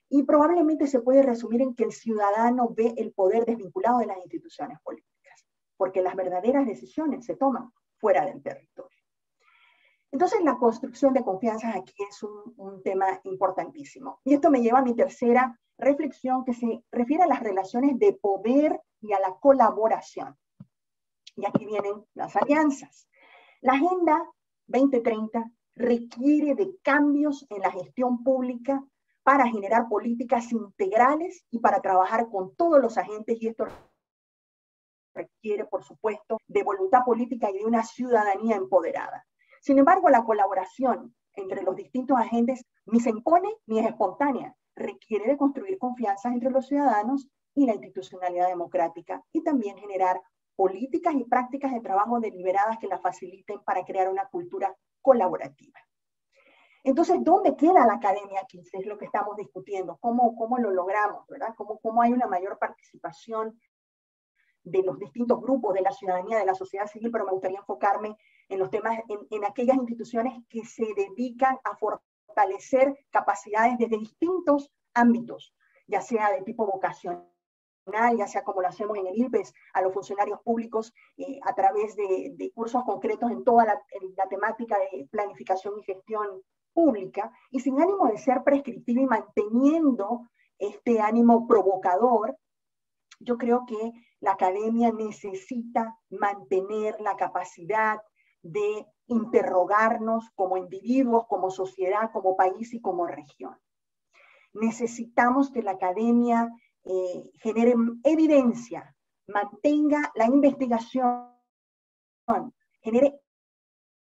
y probablemente se puede resumir en que el ciudadano ve el poder desvinculado de las instituciones políticas, porque las verdaderas decisiones se toman fuera del territorio. Entonces, la construcción de confianza aquí es un tema importantísimo. Y esto me lleva a mi tercera reflexión, que se refiere a las relaciones de poder y a la colaboración. Y aquí vienen las alianzas. La Agenda 2030 requiere de cambios en la gestión pública para generar políticas integrales y para trabajar con todos los agentes, y esto requiere, por supuesto, de voluntad política y de una ciudadanía empoderada. Sin embargo, la colaboración entre los distintos agentes ni se impone ni es espontánea. Requiere de construir confianzas entre los ciudadanos y la institucionalidad democrática, y también generar políticas y prácticas de trabajo deliberadas que la faciliten para crear una cultura colaborativa. Entonces, ¿dónde queda la academia aquí? Es lo que estamos discutiendo. ¿Cómo lo logramos, verdad? ¿Cómo hay una mayor participación de los distintos grupos de la ciudadanía, de la sociedad civil? Pero me gustaría enfocarme en los temas, en aquellas instituciones que se dedican a fortalecer capacidades desde distintos ámbitos, ya sea de tipo vocacional, ya sea como lo hacemos en el IRPES, a los funcionarios públicos a través de cursos concretos en toda la temática de planificación y gestión pública, y sin ánimo de ser prescriptivo y manteniendo este ánimo provocador. Yo creo que la academia necesita mantener la capacidad de interrogarnos como individuos, como sociedad, como país y como región. Necesitamos que la academia genere evidencia, mantenga la investigación, genere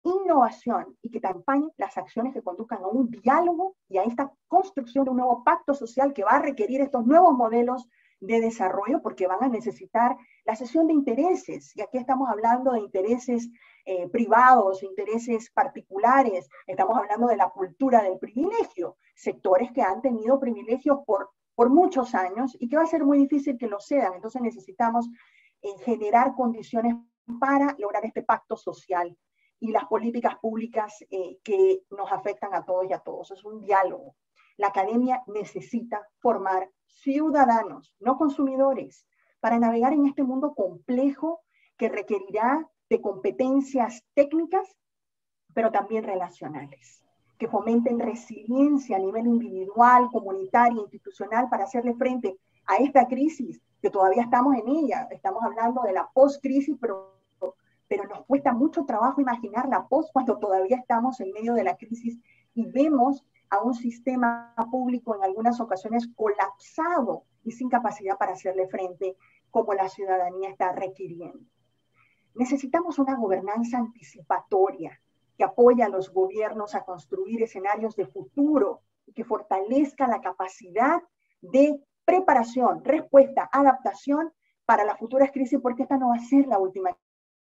innovación y que acompañe las acciones que conduzcan a un diálogo y a esta construcción de un nuevo pacto social que va a requerir estos nuevos modelos de desarrollo, porque van a necesitar la cesión de intereses, y aquí estamos hablando de intereses privados, intereses particulares, estamos hablando de la cultura del privilegio, sectores que han tenido privilegios por muchos años y que va a ser muy difícil que lo sean. Entonces necesitamos generar condiciones para lograr este pacto social y las políticas públicas que nos afectan a todos y a todos. Es un diálogo. La academia necesita formar ciudadanos, no consumidores, para navegar en este mundo complejo que requerirá de competencias técnicas, pero también relacionales, que fomenten resiliencia a nivel individual, comunitario, institucional, para hacerle frente a esta crisis, que todavía estamos en ella. Estamos hablando de la post-crisis, pero nos cuesta mucho trabajo imaginar la post cuando todavía estamos en medio de la crisis y vemos a un sistema público en algunas ocasiones colapsado y sin capacidad para hacerle frente como la ciudadanía está requiriendo. Necesitamos una gobernanza anticipatoria que apoye a los gobiernos a construir escenarios de futuro y que fortalezca la capacidad de preparación, respuesta, adaptación para las futuras crisis, porque esta no va a ser la última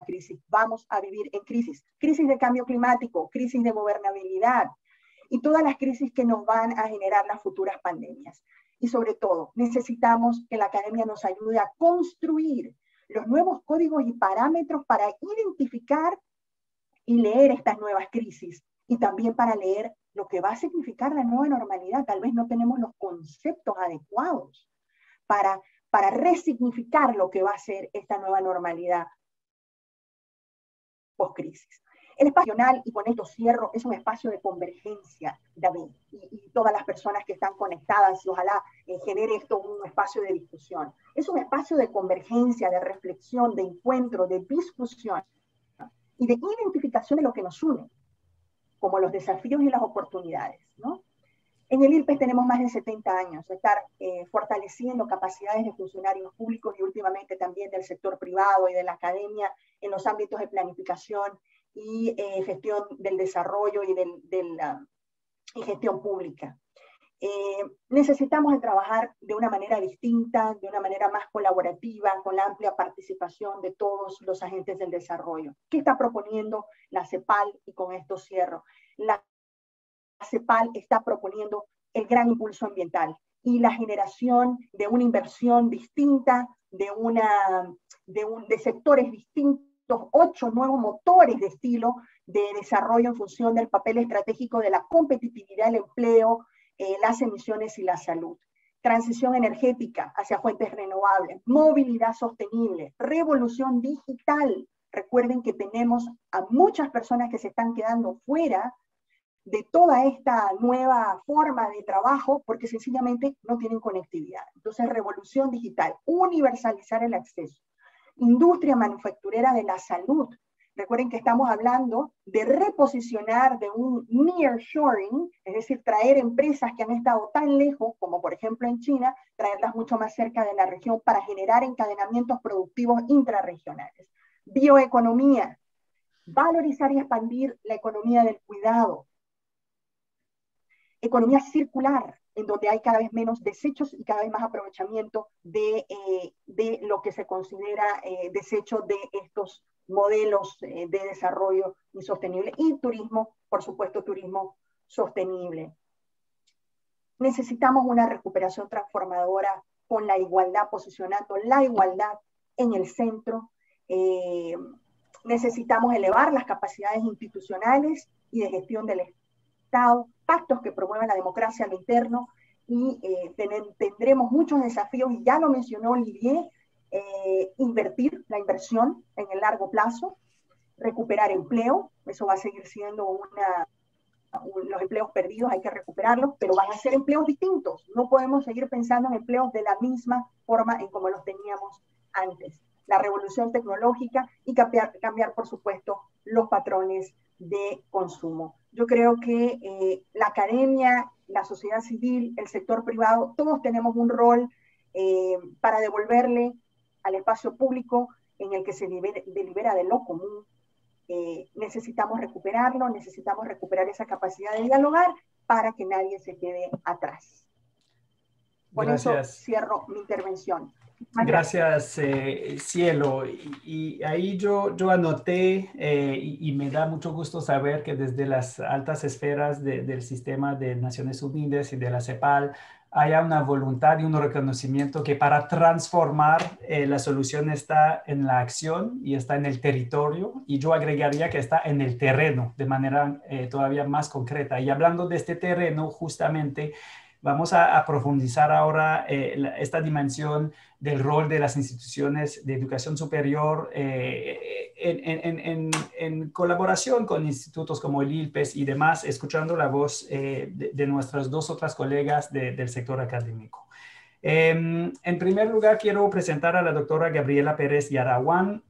crisis. Vamos a vivir en crisis. Crisis de cambio climático, crisis de gobernabilidad y todas las crisis que nos van a generar las futuras pandemias. Y sobre todo, necesitamos que la academia nos ayude a construir los nuevos códigos y parámetros para identificar y leer estas nuevas crisis, y también para leer lo que va a significar la nueva normalidad. Tal vez no tenemos los conceptos adecuados para resignificar lo que va a ser esta nueva normalidad post-crisis. El espacio nacional, y con esto cierro, es un espacio de convergencia, David, y todas las personas que están conectadas, y ojalá genere esto un espacio de discusión. Es un espacio de convergencia, de reflexión, de encuentro, de discusión y de identificación de lo que nos une, como los desafíos y las oportunidades, ¿no? En el IRPES tenemos más de 70 años de estar fortaleciendo capacidades de funcionarios públicos y últimamente también del sector privado y de la academia en los ámbitos de planificación y gestión del desarrollo y gestión pública. Necesitamos de trabajar de una manera distinta, de una manera más colaborativa, con la amplia participación de todos los agentes del desarrollo. ¿Qué está proponiendo la CEPAL? Y con esto cierro. La CEPAL está proponiendo el gran impulso ambiental y la generación de una inversión distinta, de sectores distintos, 8 nuevos motores de estilo de desarrollo en función del papel estratégico de la competitividad, el empleo, las emisiones y la salud. Transición energética hacia fuentes renovables, movilidad sostenible, revolución digital. Recuerden que tenemos a muchas personas que se están quedando fuera de toda esta nueva forma de trabajo porque sencillamente no tienen conectividad. Entonces, revolución digital, universalizar el acceso. Industria manufacturera de la salud. Recuerden que estamos hablando de reposicionar de un nearshoring, es decir, traer empresas que han estado tan lejos, como por ejemplo en China, traerlas mucho más cerca de la región para generar encadenamientos productivos intrarregionales. Bioeconomía, Valorizar y expandir la economía del cuidado. Economía circular, en donde hay cada vez menos desechos y cada vez más aprovechamiento de lo que se considera desecho de estos modelos de desarrollo insostenible. Y turismo, por supuesto, turismo sostenible. Necesitamos una recuperación transformadora con la igualdad, posicionando la igualdad en el centro. Necesitamos elevar las capacidades institucionales y de gestión del Estado, pactos que promuevan la democracia a lo interno, y tendremos muchos desafíos, y ya lo mencionó Olivier, invertir la inversión en el largo plazo, recuperar empleo, eso va a seguir siendo los empleos perdidos hay que recuperarlos, pero van a ser empleos distintos. No podemos seguir pensando en empleos de la misma forma en como los teníamos antes. La revolución tecnológica y cambiar, por supuesto, los patrones de consumo. Yo creo que la academia, la sociedad civil, el sector privado, todos tenemos un rol para devolverle al espacio público en el que se delibera de lo común. Necesitamos recuperarlo, necesitamos recuperar esa capacidad de dialogar para que nadie se quede atrás. Por Gracias. eso cierro mi intervención. Gracias, Cielo. Y ahí yo anoté y me da mucho gusto saber que desde las altas esferas del sistema de Naciones Unidas y de la CEPAL haya una voluntad y un reconocimiento que para transformar la solución está en la acción y está en el territorio, y yo agregaría que está en el terreno de manera todavía más concreta. Y hablando de este terreno, justamente vamos a profundizar ahora esta dimensión del rol de las instituciones de educación superior en colaboración con institutos como el ILPES y demás, escuchando la voz de nuestras dos otras colegas del sector académico. En primer lugar, quiero presentar a la doctora Gabriela Pérez Yaraguán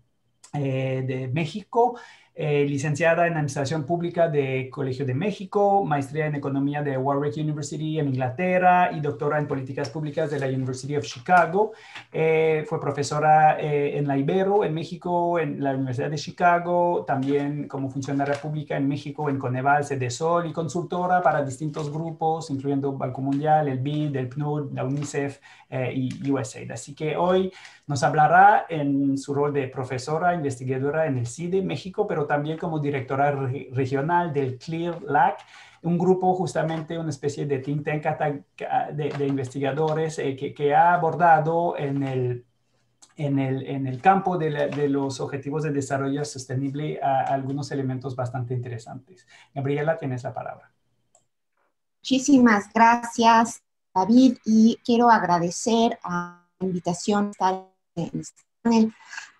de México. Licenciada en Administración Pública de Colegio de México, maestría en Economía de Warwick University en Inglaterra y doctora en Políticas Públicas de la University of Chicago. Fue profesora en la Ibero, en México, en la Universidad de Chicago, también como funcionaria pública en México, en Coneval, CEDESOL, y consultora para distintos grupos, incluyendo Banco Mundial, el BID, el PNUD, la UNICEF y USAID. Así que hoy nos hablará en su rol de profesora investigadora en el CIDE México, pero también como directora regional del CLEAR LAC, un grupo justamente, una especie de think tank de investigadores que ha abordado en el campo de los objetivos de desarrollo sostenible algunos elementos bastante interesantes. Gabriela, tienes la palabra. Muchísimas gracias, David, y quiero agradecer a la invitación a estar en este panel,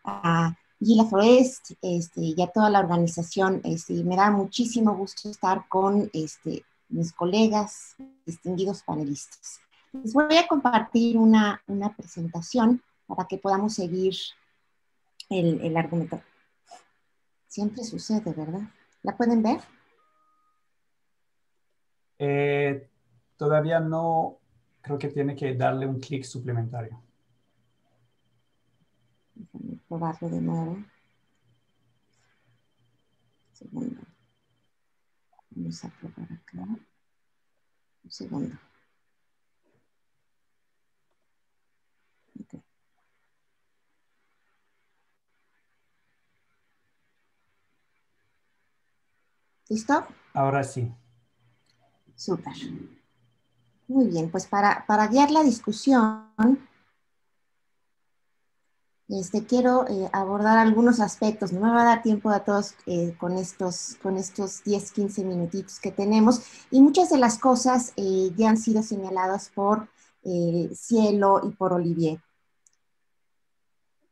a Gila Forest y a toda la organización. Me da muchísimo gusto estar con mis colegas, distinguidos panelistas. Les voy a compartir una presentación para que podamos seguir el argumento. Siempre sucede, ¿verdad? ¿La pueden ver? Todavía no, creo que tiene que darle un clic suplementario. Déjame probarlo de nuevo. Un segundo. Vamos a probar acá. Un segundo. Okay. ¿Listo? Ahora sí. Súper. Muy bien, pues para guiar la discusión, quiero abordar algunos aspectos. No me va a dar tiempo a todos con estos 10, 15 minutitos que tenemos, y muchas de las cosas ya han sido señaladas por Cielo y por Olivier.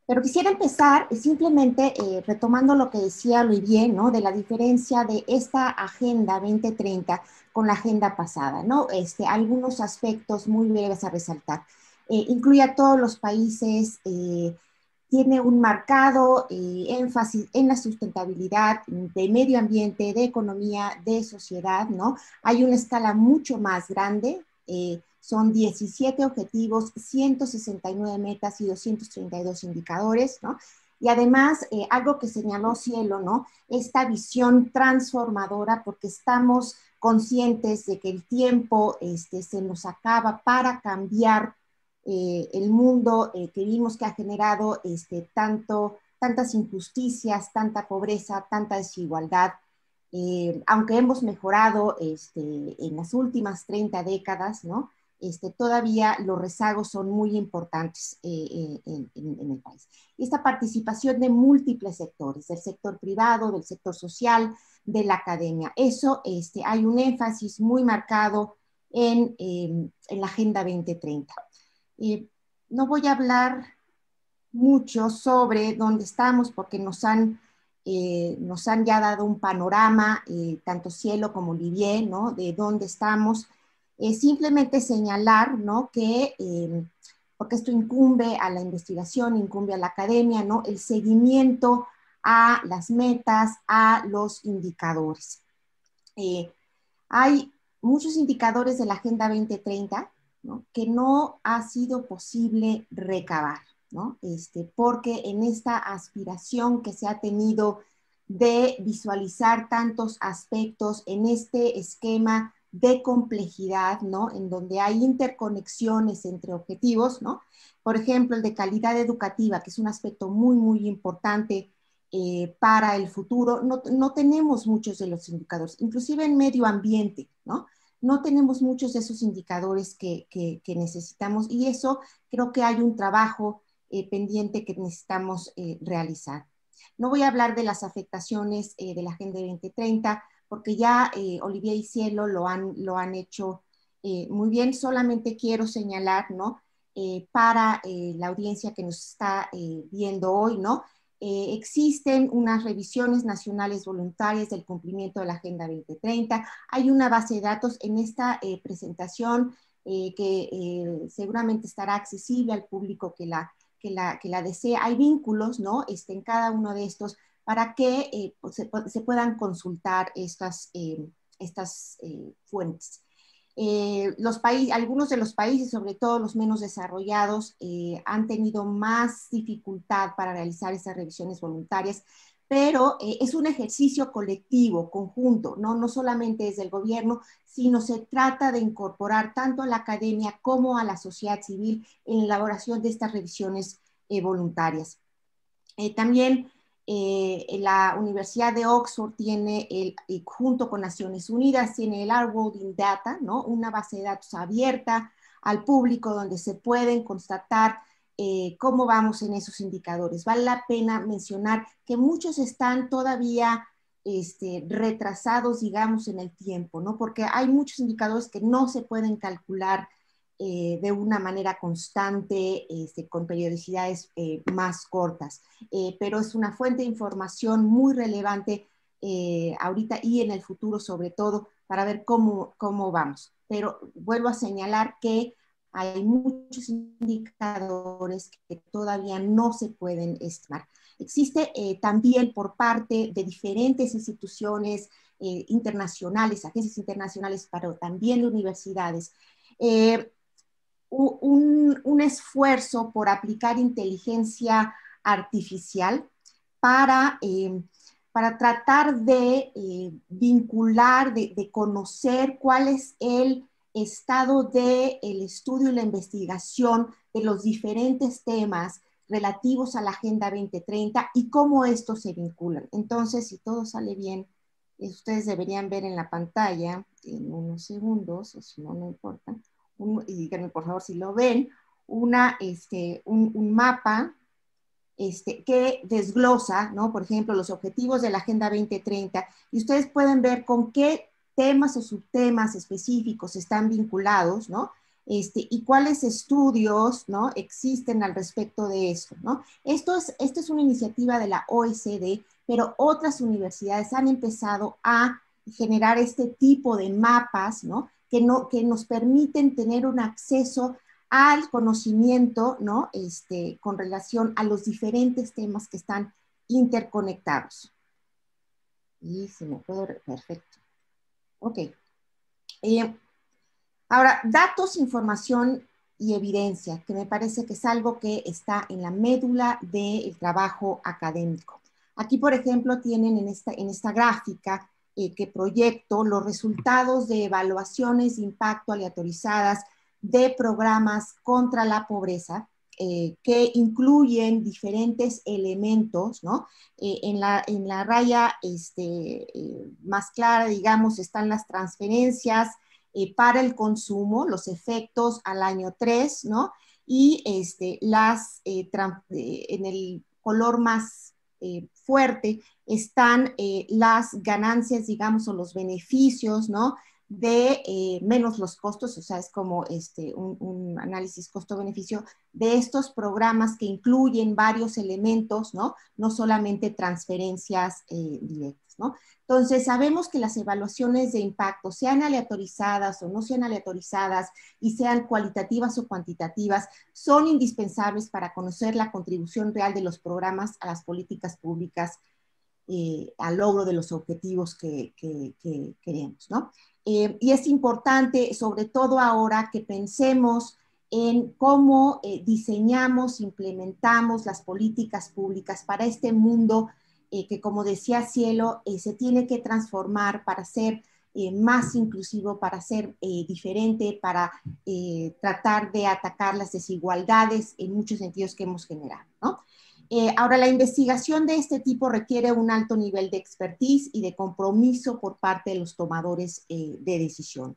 Pero quisiera empezar simplemente retomando lo que decía Olivier, ¿no? De la diferencia de esta Agenda 2030 con la agenda pasada, ¿no? Algunos aspectos muy breves a resaltar. Incluye a todos los países, tiene un marcado énfasis en la sustentabilidad de medio ambiente, de economía, de sociedad, ¿no? Hay una escala mucho más grande, son 17 objetivos, 169 metas y 232 indicadores, ¿no? Y además, algo que señaló Cielo, ¿no? Esta visión transformadora, porque estamos conscientes de que el tiempo se nos acaba para cambiar el mundo que vimos que ha generado tantas injusticias, tanta pobreza, tanta desigualdad. Aunque hemos mejorado en las últimas 30 décadas, ¿no? Todavía los rezagos son muy importantes en el país. Esta participación de múltiples sectores, del sector privado, del sector social, de la academia, eso hay un énfasis muy marcado en la Agenda 2030. No voy a hablar mucho sobre dónde estamos porque nos han ya dado un panorama, tanto Cielo como Olivier, ¿no? De dónde estamos. Simplemente señalar, ¿no? Que, porque esto incumbe a la investigación, incumbe a la academia, ¿no? El seguimiento a las metas, a los indicadores. Hay muchos indicadores de la Agenda 2030, ¿no? Que no ha sido posible recabar, ¿no? Porque en esta aspiración que se ha tenido de visualizar tantos aspectos en este esquema de complejidad, ¿no? En donde hay interconexiones entre objetivos, ¿no? Por ejemplo, el de calidad educativa, que es un aspecto muy, muy importante para el futuro. No tenemos muchos de los indicadores, inclusive en medio ambiente, ¿no? No tenemos muchos de esos indicadores que necesitamos, y eso creo que hay un trabajo pendiente que necesitamos realizar. No voy a hablar de las afectaciones de la Agenda 2030, porque ya Olivier y Cielo lo han hecho muy bien. Solamente quiero señalar, ¿no? Para la audiencia que nos está viendo hoy, ¿no? Existen unas revisiones nacionales voluntarias del cumplimiento de la Agenda 2030. Hay una base de datos en esta presentación que seguramente estará accesible al público que la desee. Hay vínculos, ¿no? En cada uno de estos para que se puedan consultar estas fuentes. Algunos de los países, sobre todo los menos desarrollados, han tenido más dificultad para realizar esas revisiones voluntarias, pero es un ejercicio colectivo, conjunto, no solamente desde el gobierno, sino se trata de incorporar tanto a la academia como a la sociedad civil en la elaboración de estas revisiones voluntarias. También la Universidad de Oxford tiene, junto con Naciones Unidas, tiene el Our World in Data, ¿no? Una base de datos abierta al público donde se pueden constatar cómo vamos en esos indicadores. Vale la pena mencionar que muchos están todavía retrasados, digamos, en el tiempo, ¿no? Porque hay muchos indicadores que no se pueden calcular de una manera constante, con periodicidades más cortas, pero es una fuente de información muy relevante ahorita y en el futuro, sobre todo, para ver cómo vamos. Pero vuelvo a señalar que hay muchos indicadores que todavía no se pueden estimar. Existe también por parte de diferentes instituciones internacionales, agencias internacionales, pero también de universidades, un esfuerzo por aplicar inteligencia artificial para tratar de vincular, de conocer cuál es el estado del estudio y la investigación de los diferentes temas relativos a la Agenda 2030 y cómo estos se vinculan. Entonces, si todo sale bien, ustedes deberían ver en la pantalla en unos segundos, o si no, no importa, y díganme por favor si lo ven, un mapa que desglosa, ¿no? Por ejemplo, los objetivos de la Agenda 2030, y ustedes pueden ver con qué temas o subtemas específicos están vinculados, ¿no? Y cuáles estudios, ¿no? Existen al respecto de esto, ¿no? Esto es una iniciativa de la OECD, pero otras universidades han empezado a generar este tipo de mapas, ¿no? Que nos permiten tener un acceso al conocimiento, ¿no? Con relación a los diferentes temas que están interconectados. Y si me puedo... Perfecto. Ok. Ahora, datos, información y evidencia, que me parece que es algo que está en la médula del trabajo académico. Aquí, por ejemplo, tienen en esta gráfica que proyecto los resultados de evaluaciones de impacto aleatorizadas de programas contra la pobreza, que incluyen diferentes elementos, ¿no? En la raya más clara, digamos, están las transferencias para el consumo, los efectos al año 3, ¿no? Y en el color más fuerte están las ganancias, digamos, o los beneficios, ¿no? De menos los costos, o sea, es como un análisis costo-beneficio de estos programas que incluyen varios elementos, ¿no? No solamente transferencias directas, ¿no? Entonces, sabemos que las evaluaciones de impacto, sean aleatorizadas o no sean aleatorizadas, y sean cualitativas o cuantitativas, son indispensables para conocer la contribución real de los programas a las políticas públicas al logro de los objetivos que queremos, ¿no? Y es importante, sobre todo ahora, que pensemos en cómo diseñamos, implementamos las políticas públicas para este mundo que, como decía Cielo, se tiene que transformar para ser más inclusivo, para ser diferente, para tratar de atacar las desigualdades en muchos sentidos que hemos generado, ¿no? Ahora, la investigación de este tipo requiere un alto nivel de expertise y de compromiso por parte de los tomadores de decisión.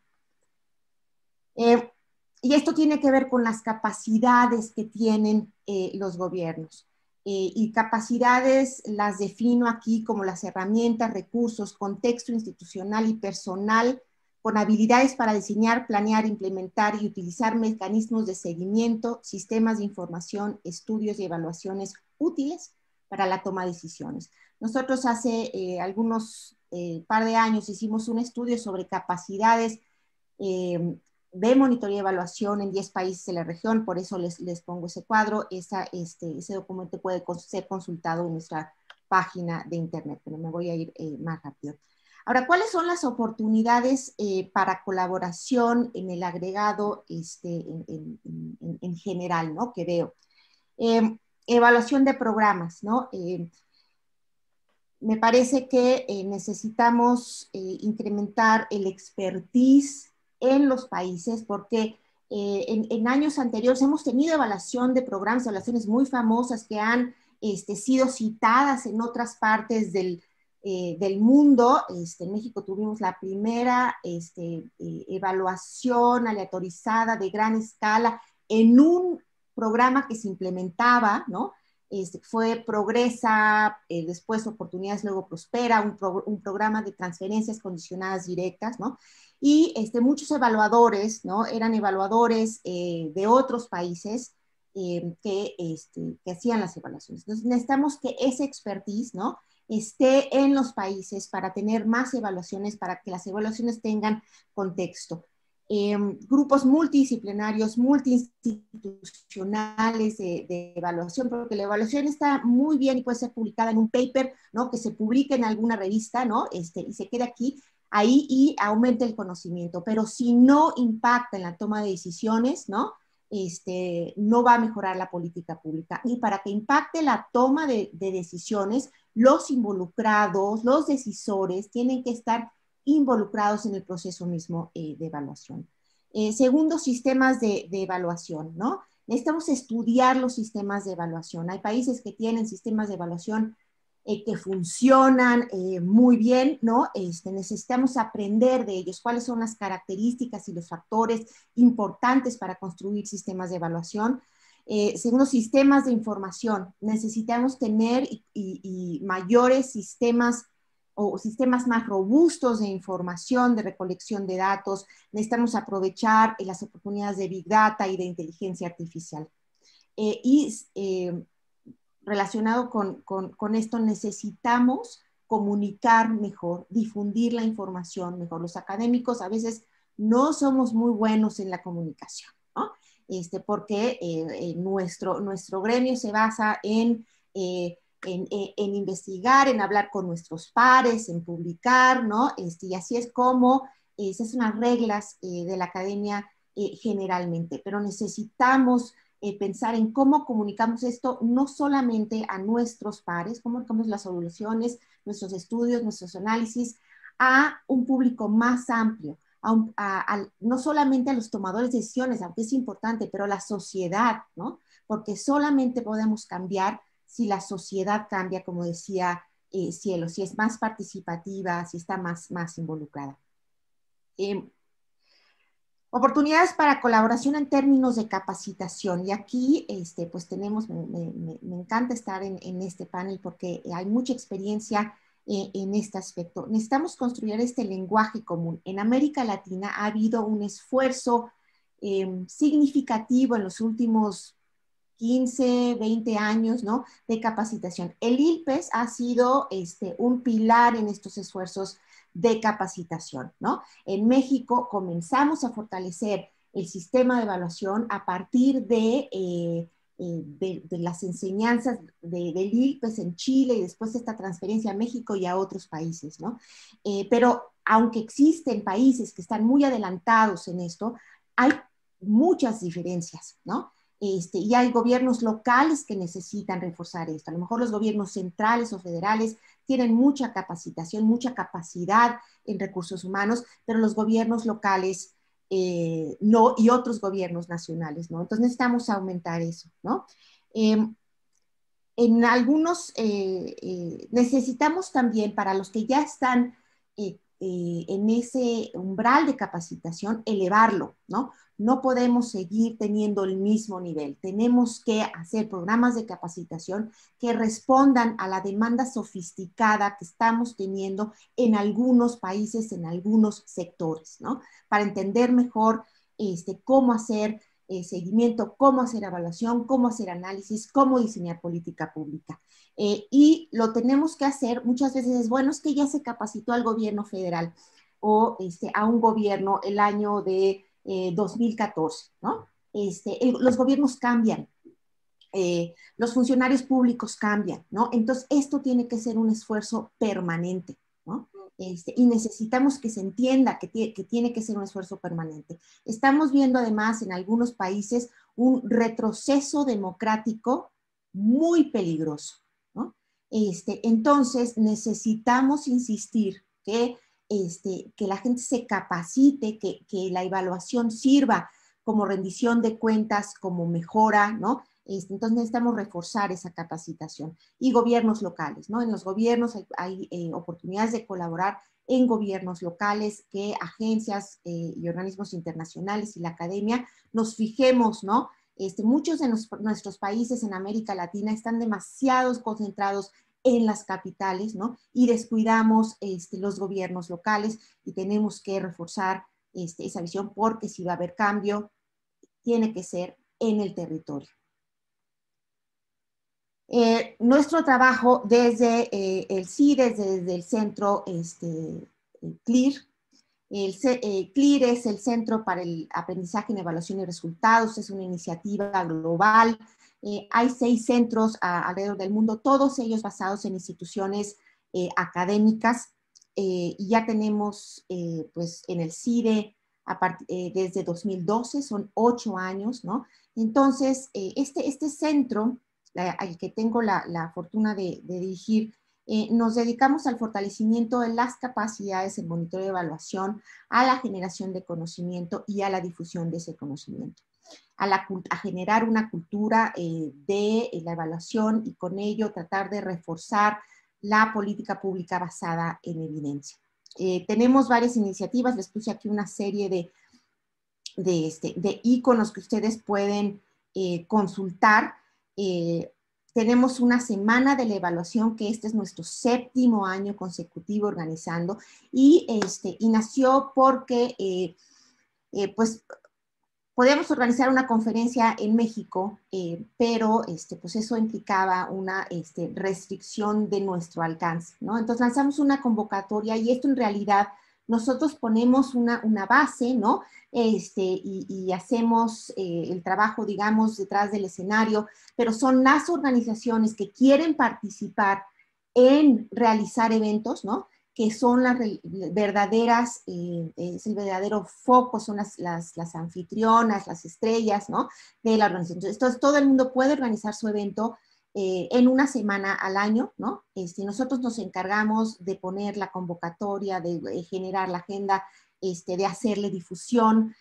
Y esto tiene que ver con las capacidades que tienen los gobiernos. Y capacidades las defino aquí como las herramientas, recursos, contexto institucional y personal, con habilidades para diseñar, planear, implementar y utilizar mecanismos de seguimiento, sistemas de información, estudios y evaluaciones útiles para la toma de decisiones. Nosotros hace algunos par de años hicimos un estudio sobre capacidades de monitoreo y evaluación en 10 países de la región, por eso les pongo ese cuadro. Ese documento puede ser consultado en nuestra página de internet, pero me voy a ir más rápido. Ahora, ¿cuáles son las oportunidades para colaboración en el agregado en general, ¿no? Que veo. Evaluación de programas, ¿no? Me parece que necesitamos incrementar el expertise en los países, porque en años anteriores hemos tenido evaluación de programas, evaluaciones muy famosas que han sido citadas en otras partes del mundo. En México tuvimos la primera evaluación aleatorizada de gran escala en un programa que se implementaba, ¿no? Fue Progresa, después Oportunidades, luego Prospera, un programa de transferencias condicionadas directas, ¿no? Y muchos evaluadores, ¿no? Eran evaluadores de otros países que hacían las evaluaciones. Entonces necesitamos que ese expertise, ¿no?, esté en los países para tener más evaluaciones, para que las evaluaciones tengan contexto. Grupos multidisciplinarios, multiinstitucionales de evaluación, porque la evaluación está muy bien y puede ser publicada en un paper, ¿no?, que se publique en alguna revista, ¿no?, y se quede ahí y aumente el conocimiento, pero si no impacta en la toma de decisiones, ¿no?, no va a mejorar la política pública. Y para que impacte la toma de decisiones, los involucrados, los decisores, tienen que estar involucrados en el proceso mismo de evaluación. Segundo, sistemas de evaluación, ¿no? Necesitamos estudiar los sistemas de evaluación. Hay países que tienen sistemas de evaluación que funcionan muy bien, ¿no? Necesitamos aprender de ellos, cuáles son las características y los factores importantes para construir sistemas de evaluación. Segundo, sistemas de información. Necesitamos tener y mayores sistemas o sistemas más robustos de información, de recolección de datos. Necesitamos aprovechar las oportunidades de Big Data y de inteligencia artificial. Relacionado con esto, necesitamos comunicar mejor, difundir la información mejor. Los académicos a veces no somos muy buenos en la comunicación, ¿no? Porque nuestro gremio se basa en investigar, en hablar con nuestros pares, en publicar, ¿no? Y así es como esas son las reglas de la academia generalmente, pero necesitamos pensar en cómo comunicamos esto no solamente a nuestros pares, cómo comunicamos las soluciones, nuestros estudios, nuestros análisis, a un público más amplio, no solamente a los tomadores de decisiones, aunque es importante, pero a la sociedad, ¿no? Porque solamente podemos cambiar si la sociedad cambia, como decía Cielo, si es más participativa, si está más involucrada. Oportunidades para colaboración en términos de capacitación. Y aquí, pues tenemos, me encanta estar en este panel porque hay mucha experiencia en este aspecto. Necesitamos construir este lenguaje común. En América Latina ha habido un esfuerzo significativo en los últimos 15, 20 años, ¿no?, de capacitación. El ILPES ha sido un pilar en estos esfuerzos de capacitación, ¿no? En México comenzamos a fortalecer el sistema de evaluación a partir de las enseñanzas del ILPES en Chile y después esta transferencia a México y a otros países, ¿no? Pero aunque existen países que están muy adelantados en esto, hay muchas diferencias, ¿no? Y hay gobiernos locales que necesitan reforzar esto. A lo mejor los gobiernos centrales o federales tienen mucha capacitación, mucha capacidad en recursos humanos, pero los gobiernos locales no, y otros gobiernos nacionales, ¿no? Entonces necesitamos aumentar eso, ¿no? En algunos, necesitamos también, para los que ya están en ese umbral de capacitación, elevarlo, ¿no? No podemos seguir teniendo el mismo nivel. Tenemos que hacer programas de capacitación que respondan a la demanda sofisticada que estamos teniendo en algunos países, en algunos sectores, ¿no? Para entender mejor cómo hacer seguimiento, cómo hacer evaluación, cómo hacer análisis, cómo diseñar política pública. Y lo tenemos que hacer, muchas veces es bueno, es que ya se capacitó al gobierno federal o a un gobierno el año de 2014, ¿no? Los gobiernos cambian, los funcionarios públicos cambian, ¿no? Entonces, esto tiene que ser un esfuerzo permanente, ¿no? Y necesitamos que se entienda que tiene que ser un esfuerzo permanente. Estamos viendo además en algunos países un retroceso democrático muy peligroso, ¿no? Entonces, necesitamos insistir que la gente se capacite, que la evaluación sirva como rendición de cuentas, como mejora, ¿no? Entonces necesitamos reforzar esa capacitación. Y gobiernos locales, ¿no? En los gobiernos hay oportunidades de colaborar en gobiernos locales, que agencias y organismos internacionales y la academia nos fijemos, ¿no? Muchos de nuestros países en América Latina están demasiado concentrados en las capitales, ¿no? Y descuidamos los gobiernos locales y tenemos que reforzar esa visión, porque si va a haber cambio, tiene que ser en el territorio. Nuestro trabajo desde el CIDE, desde el centro CLIR. CLIR es el Centro para el Aprendizaje en Evaluación y Resultados, es una iniciativa global. Hay 6 centros alrededor del mundo, todos ellos basados en instituciones académicas, y ya tenemos pues en el CIDE desde 2012, son 8 años, ¿no? Entonces, este centro, al que tengo la fortuna de dirigir, nos dedicamos al fortalecimiento de las capacidades en monitoreo de evaluación, a la generación de conocimiento y a la difusión de ese conocimiento, a generar una cultura de la evaluación y con ello tratar de reforzar la política pública basada en evidencia. Tenemos varias iniciativas, les puse aquí una serie de íconos que ustedes pueden consultar. Tenemos una semana de la evaluación, que este es nuestro 7º año consecutivo organizando, y nació porque pues podíamos organizar una conferencia en México, pero pues eso implicaba una restricción de nuestro alcance, ¿no? Entonces lanzamos una convocatoria, y esto en realidad nosotros ponemos una base, ¿no? Y hacemos el trabajo, digamos, detrás del escenario, pero son las organizaciones que quieren participar en realizar eventos, ¿no?, que son las verdaderas, es el verdadero foco, son las anfitrionas, las estrellas, ¿no?, de la organización. Entonces, todo el mundo puede organizar su evento en una semana al año, ¿no? Nosotros nos encargamos de poner la convocatoria, de generar la agenda, de hacerle difusión,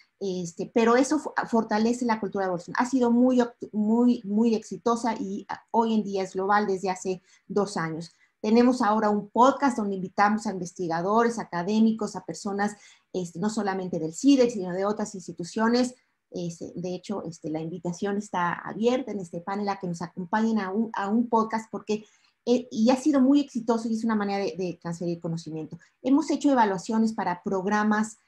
pero eso fortalece la cultura de evaluación. Ha sido muy exitosa y hoy en día es global desde hace 2 años. Tenemos ahora un podcast donde invitamos a investigadores, académicos, a personas no solamente del CIDE, sino de otras instituciones. De hecho, la invitación está abierta en este panel a que nos acompañen a un podcast porque y ha sido muy exitoso y es una manera de transferir conocimiento. Hemos hecho evaluaciones para programas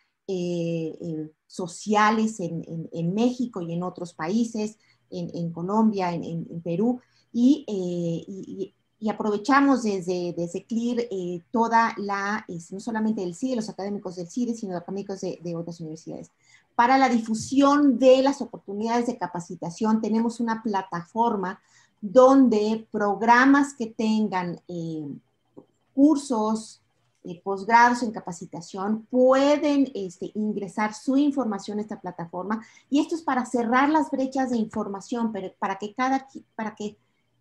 sociales en México y en otros países, en Colombia, en Perú, y aprovechamos desde CLIR toda no solamente del CIDE, los académicos del CIDE, sino los académicos de otras universidades. Para la difusión de las oportunidades de capacitación, tenemos una plataforma donde programas que tengan cursos, posgrados en capacitación, pueden ingresar su información a esta plataforma, y esto es para cerrar las brechas de información, pero para que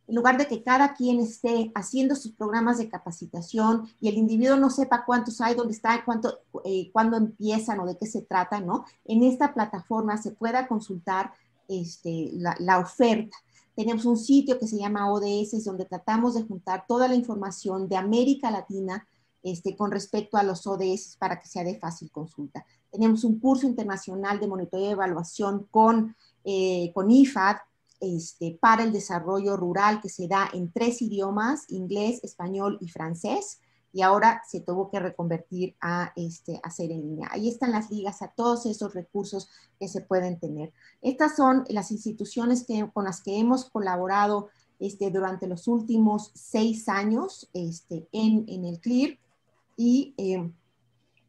en lugar de que cada quien esté haciendo sus programas de capacitación y el individuo no sepa cuántos hay, dónde están, cuándo empiezan o de qué se trata, ¿no? En esta plataforma se pueda consultar la oferta. Tenemos un sitio que se llama ODS, donde tratamos de juntar toda la información de América Latina con respecto a los ODS para que sea de fácil consulta. Tenemos un curso internacional de monitoreo y evaluación con IFAD, para el desarrollo rural, que se da en 3 idiomas, inglés, español y francés, y ahora se tuvo que reconvertir a hacer en línea. Ahí están las ligas a todos esos recursos que se pueden tener. Estas son las instituciones con las que hemos colaborado durante los últimos 6 años en el CLIR, y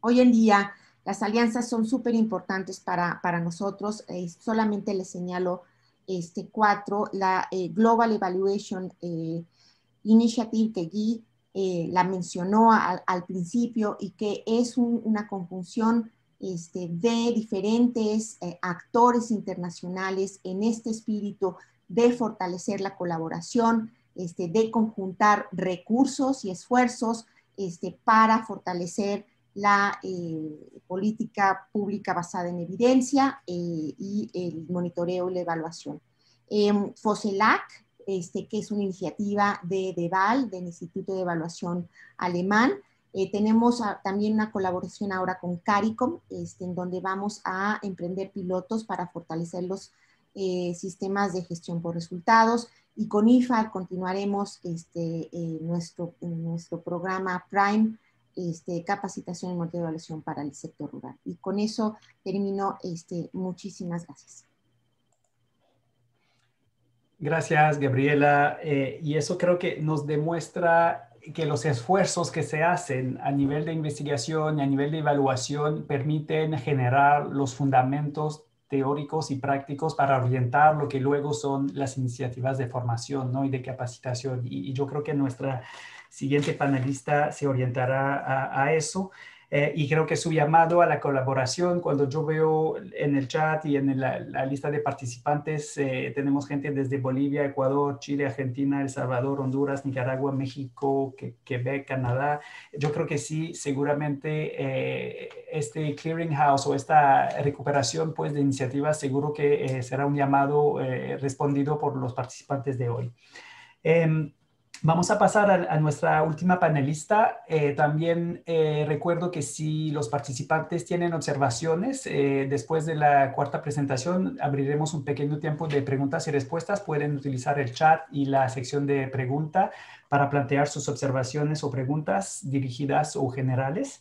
hoy en día las alianzas son súper importantes para nosotros. Solamente les señalo 4, la Global Evaluation Initiative, que Guy la mencionó al principio, y que es una conjunción de diferentes actores internacionales en este espíritu de fortalecer la colaboración, de conjuntar recursos y esfuerzos para fortalecer la política pública basada en evidencia y el monitoreo y la evaluación. FOSELAC, que es una iniciativa de DEVAL, del Instituto de Evaluación Alemán. Tenemos también una colaboración ahora con CARICOM, en donde vamos a emprender pilotos para fortalecer los sistemas de gestión por resultados, y con IFAD continuaremos nuestro programa PRIME, capacitación y monitoreo de evaluación para el sector rural. Y con eso termino. Muchísimas gracias. Gracias, Gabriela. Y eso creo que nos demuestra que los esfuerzos que se hacen a nivel de investigación y a nivel de evaluación permiten generar los fundamentos teóricos y prácticos para orientar lo que luego son las iniciativas de formación, ¿no?, y de capacitación. Y yo creo que nuestra siguiente panelista se orientará a eso. Y creo que su llamado a la colaboración, cuando yo veo en el chat y en la lista de participantes, tenemos gente desde Bolivia, Ecuador, Chile, Argentina, El Salvador, Honduras, Nicaragua, México, Quebec, Canadá. Yo creo que sí, seguramente este clearinghouse o esta recuperación, pues, de iniciativas, seguro que será un llamado respondido por los participantes de hoy. Vamos a pasar a nuestra última panelista. También recuerdo que si los participantes tienen observaciones, después de la cuarta presentación abriremos un pequeño tiempo de preguntas y respuestas. Pueden utilizar el chat y la sección de pregunta para plantear sus observaciones o preguntas dirigidas o generales.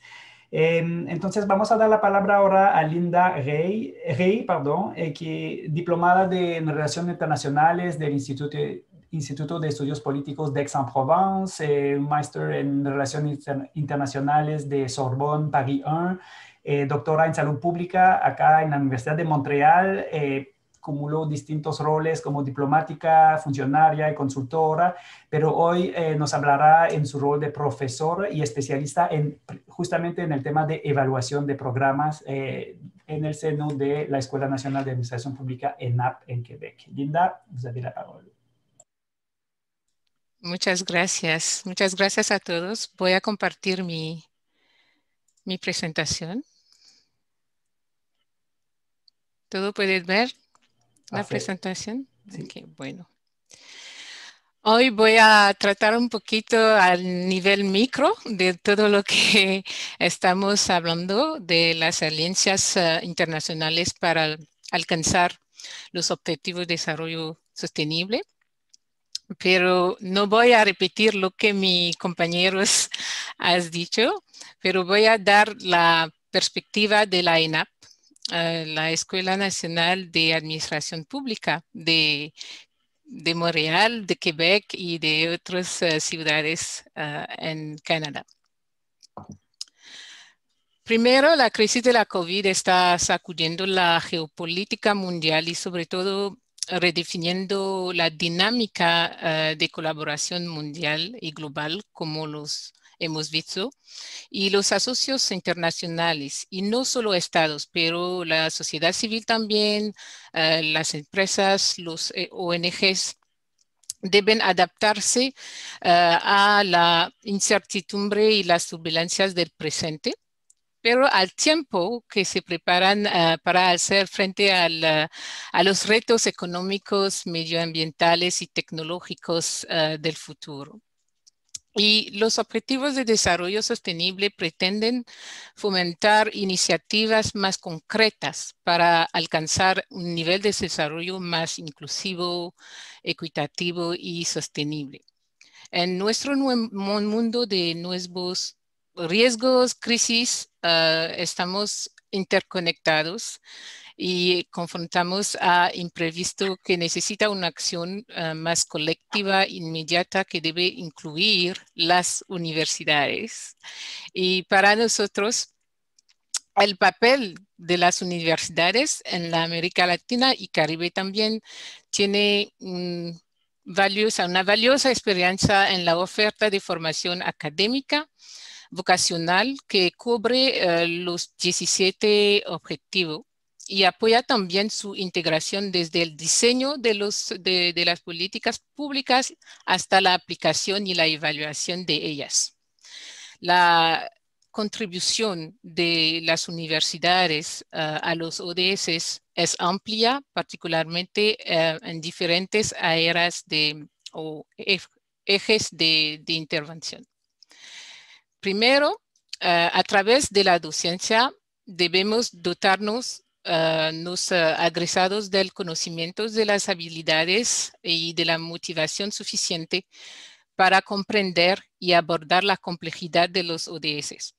Entonces vamos a dar la palabra ahora a Linda Rey, que diplomada en Relaciones Internacionales del Instituto de Estudios Políticos de Aix-en-Provence, un máster en Relaciones Internacionales de Sorbonne, Paris 1, doctora en Salud Pública acá en la Universidad de Montreal, acumuló distintos roles como diplomática, funcionaria y consultora, pero hoy nos hablará en su rol de profesor y especialista justamente en el tema de evaluación de programas en el seno de la Escuela Nacional de Administración Pública ENAP en Quebec. Linda, vous avez la parole. Muchas gracias. Muchas gracias a todos. Voy a compartir mi presentación. ¿Todo puede ver la presentación? Sí. Okay, bueno. Hoy voy a tratar un poquito al nivel micro de todo lo que estamos hablando de las alianzas internacionales para alcanzar los objetivos de desarrollo sostenible. Pero no voy a repetir lo que mis compañeros han dicho, pero voy a dar la perspectiva de la ENAP, la Escuela Nacional de Administración Pública de Montreal, de Quebec y de otras ciudades en Canadá. Primero, la crisis de la COVID está sacudiendo la geopolítica mundial y sobre todo redefiniendo la dinámica de colaboración mundial y global como los hemos visto, y los asocios internacionales, y no solo estados, pero la sociedad civil también, las empresas, los ONGs, deben adaptarse a la incertidumbre y las turbulencias del presente, pero al tiempo que se preparan para hacer frente a los retos económicos, medioambientales y tecnológicos del futuro. Y los Objetivos de Desarrollo Sostenible pretenden fomentar iniciativas más concretas para alcanzar un nivel de desarrollo más inclusivo, equitativo y sostenible. En nuestro mundo de nuevos riesgos, crisis, estamos interconectados y confrontamos a imprevisto que necesita una acción más colectiva, inmediata, que debe incluir las universidades. Y para nosotros, el papel de las universidades en la América Latina y Caribe también tiene una valiosa experiencia en la oferta de formación académica, vocacional, que cubre los 17 objetivos y apoya también su integración desde el diseño de las políticas públicas hasta la aplicación y la evaluación de ellas. La contribución de las universidades a los ODS es amplia, particularmente en diferentes áreas o ejes de intervención. Primero, a través de la docencia debemos dotarnos los egresados del conocimiento de las habilidades y de la motivación suficiente para comprender y abordar la complejidad de los ODS.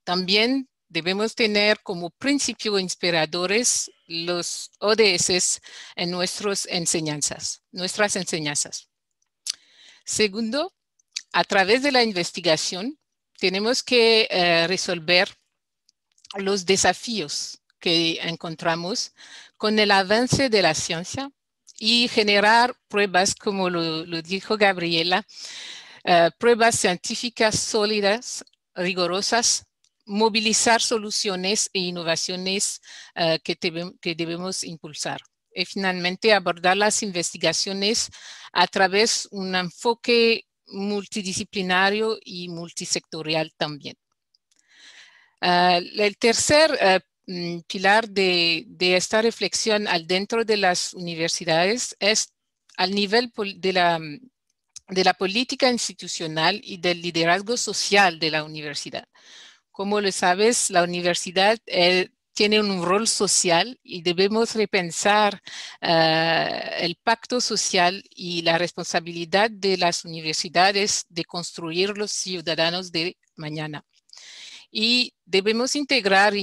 También debemos tener como principio inspiradores los ODS en nuestras enseñanzas. Segundo, a través de la investigación tenemos que resolver los desafíos que encontramos con el avance de la ciencia y generar pruebas, como lo dijo Gabriela, pruebas científicas sólidas, rigurosas, movilizar soluciones e innovaciones que debemos impulsar. Y finalmente abordar las investigaciones a través de un enfoque multidisciplinario y multisectorial también. El tercer pilar de esta reflexión dentro de las universidades es al nivel de la política institucional y del liderazgo social de la universidad. Como lo sabes, la universidad tiene un rol social y debemos repensar el pacto social y la responsabilidad de las universidades de construir los ciudadanos de mañana. Y debemos integrar e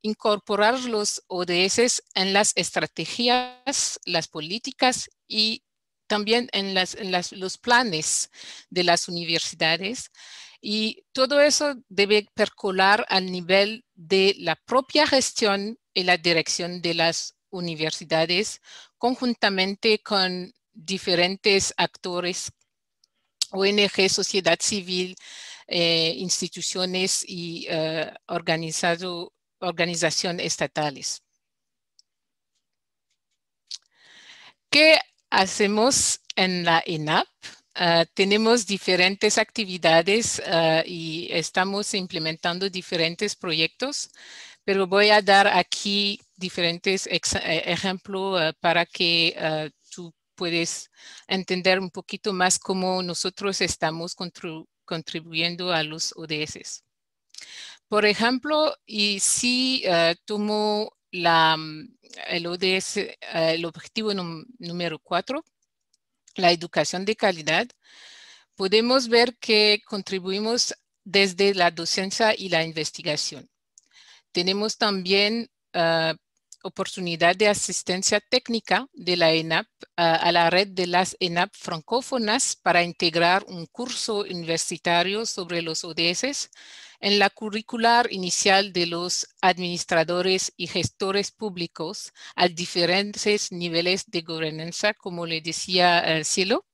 incorporar los ODS en las estrategias, las políticas y también en los planes de las universidades. Y todo eso debe percolar al nivel de la propia gestión y la dirección de las universidades, conjuntamente con diferentes actores, ONG, sociedad civil, instituciones y organizaciones estatales. ¿Qué hacemos en la ENAP? Tenemos diferentes actividades y estamos implementando diferentes proyectos, pero voy a dar aquí diferentes ejemplos para que tú puedes entender un poquito más cómo nosotros estamos contribuyendo a los ODS. Por ejemplo, y si tomo el ODS, el objetivo número 4, la educación de calidad, podemos ver que contribuimos desde la docencia y la investigación. Tenemos también oportunidad de asistencia técnica de la ENAP a la red de las ENAP francófonas para integrar un curso universitario sobre los ODS en la curricular inicial de los administradores y gestores públicos a diferentes niveles de gobernanza, como le decía Cielo.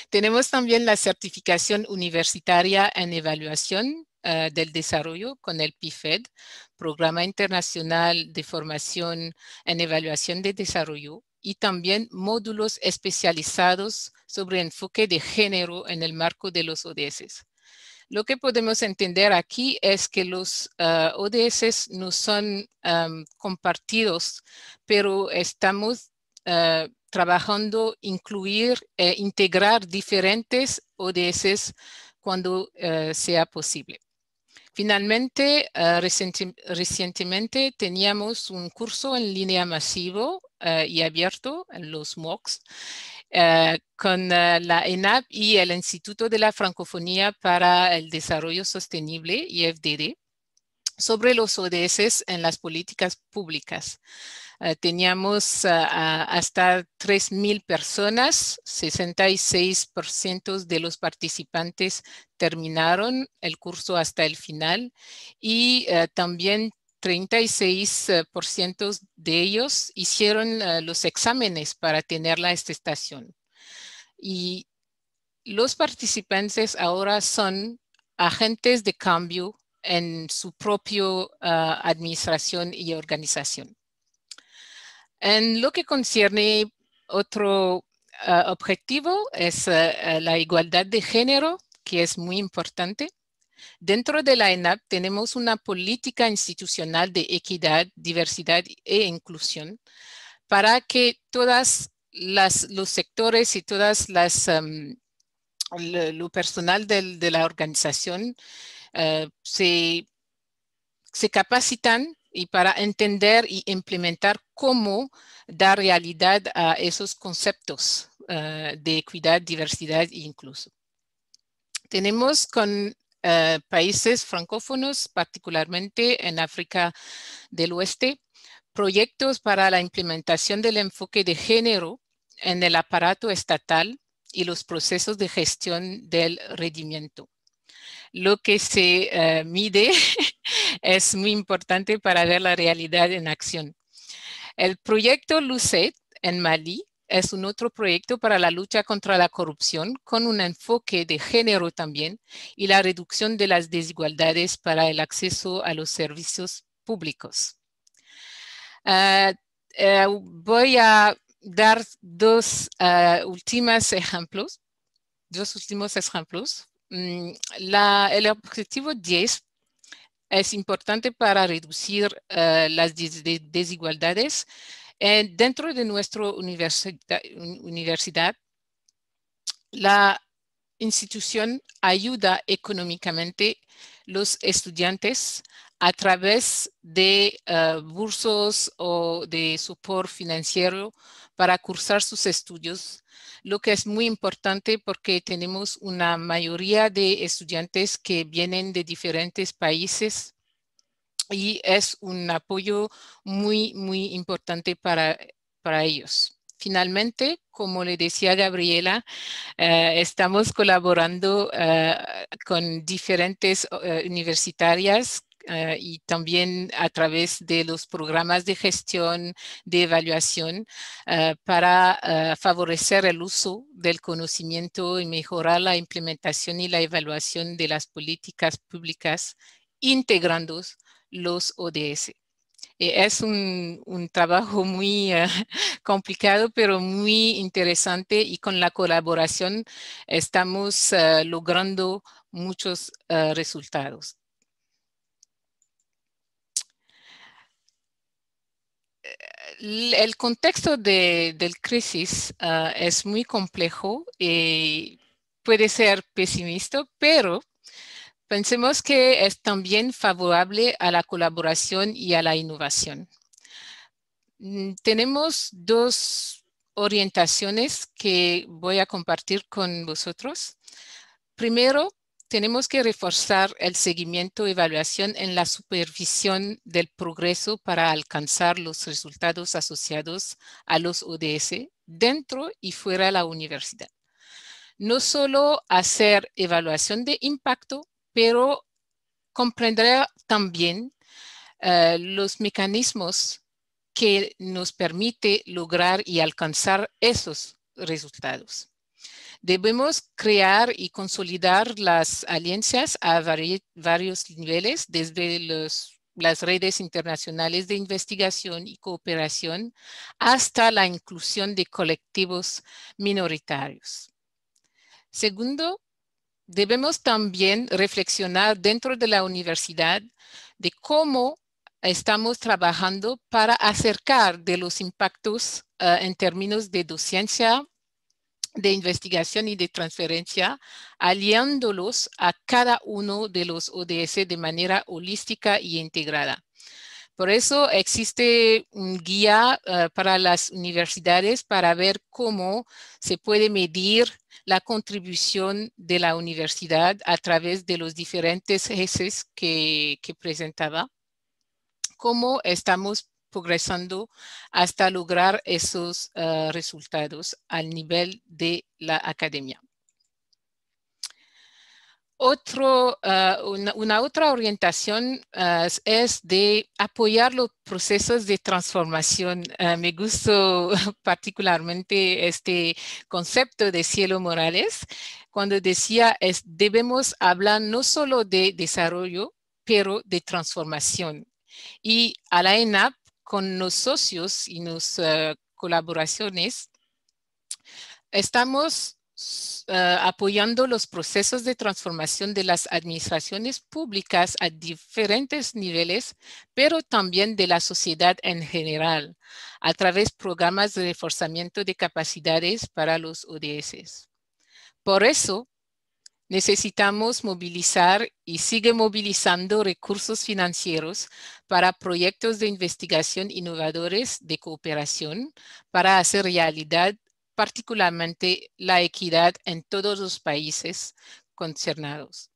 Tenemos también la certificación universitaria en evaluación del desarrollo con el PIFED, Programa Internacional de Formación en Evaluación de Desarrollo, y también módulos especializados sobre enfoque de género en el marco de los ODS. Lo que podemos entender aquí es que los ODS no son compartidos, pero estamos trabajando integrar diferentes ODS cuando sea posible. Finalmente, recientemente teníamos un curso en línea masivo y abierto, en los MOOCs, con la ENAP y el Instituto de la Francofonía para el Desarrollo Sostenible, IFDD, sobre los ODS en las políticas públicas. Teníamos hasta 3,000 personas, 66% de los participantes terminaron el curso hasta el final y también 36% de ellos hicieron los exámenes para tener la atestación. Y los participantes ahora son agentes de cambio en su propia administración y organización. En lo que concierne otro objetivo es la igualdad de género, que es muy importante. Dentro de la ENAP tenemos una política institucional de equidad, diversidad e inclusión para que todos los sectores y todas lo personal de la organización se capacitan y para entender y implementar cómo dar realidad a esos conceptos de equidad, diversidad e inclusión. Tenemos con países francófonos, particularmente en África del Oeste, proyectos para la implementación del enfoque de género en el aparato estatal y los procesos de gestión del rendimiento. Lo que se mide es muy importante para ver la realidad en acción. El proyecto LUCED en Mali es un otro proyecto para la lucha contra la corrupción con un enfoque de género también y la reducción de las desigualdades para el acceso a los servicios públicos. Voy a dar dos últimos ejemplos. El objetivo 10 es importante para reducir las desigualdades. Dentro de nuestra universidad, la institución ayuda económicamente a los estudiantes a través de bursos o de soporte financiero para cursar sus estudios, lo que es muy importante porque tenemos una mayoría de estudiantes que vienen de diferentes países y es un apoyo muy, muy importante para ellos. Finalmente, como le decía Gabriela, estamos colaborando con diferentes universitarias y también a través de los programas de gestión, de evaluación, para favorecer el uso del conocimiento y mejorar la implementación y la evaluación de las políticas públicas, integrando los ODS. Es un trabajo muy complicado, pero muy interesante, y con la colaboración estamos logrando muchos resultados. El contexto del crisis es muy complejo y puede ser pesimista, pero pensemos que es también favorable a la colaboración y a la innovación. Tenemos dos orientaciones que voy a compartir con vosotros. Primero, tenemos que reforzar el seguimiento y evaluación en la supervisión del progreso para alcanzar los resultados asociados a los ODS dentro y fuera de la universidad. No solo hacer evaluación de impacto, pero comprender también los mecanismos que nos permite lograr y alcanzar esos resultados. Debemos crear y consolidar las alianzas a varios niveles, desde las redes internacionales de investigación y cooperación hasta la inclusión de colectivos minoritarios. Segundo, debemos también reflexionar dentro de la universidad de cómo estamos trabajando para acercar de los impactos en términos de docencia, de investigación y de transferencia, aliándolos a cada uno de los ODS de manera holística y integrada. Por eso existe un guía para las universidades para ver cómo se puede medir la contribución de la universidad a través de los diferentes ejes que presentaba, cómo estamos progresando hasta lograr esos resultados al nivel de la academia. Una otra orientación es de apoyar los procesos de transformación. Me gustó particularmente este concepto de Cielo Morales, cuando decía debemos hablar no solo de desarrollo, pero de transformación. Y a la ENAP, con los socios y las colaboraciones, estamos apoyando los procesos de transformación de las administraciones públicas a diferentes niveles, pero también de la sociedad en general, a través de programas de reforzamiento de capacidades para los ODS. Por eso, necesitamos movilizar y sigue movilizando recursos financieros para proyectos de investigación innovadores de cooperación para hacer realidad particularmente la equidad en todos los países concernados.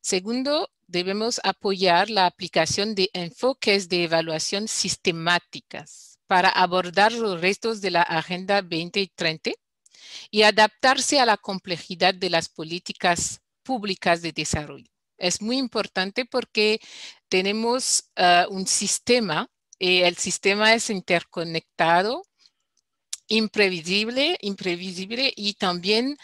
Segundo, debemos apoyar la aplicación de enfoques de evaluación sistemáticas para abordar los retos de la Agenda 2030 y adaptarse a la complejidad de las políticas públicas de desarrollo. Es muy importante porque tenemos un sistema, el sistema es interconectado, imprevisible y también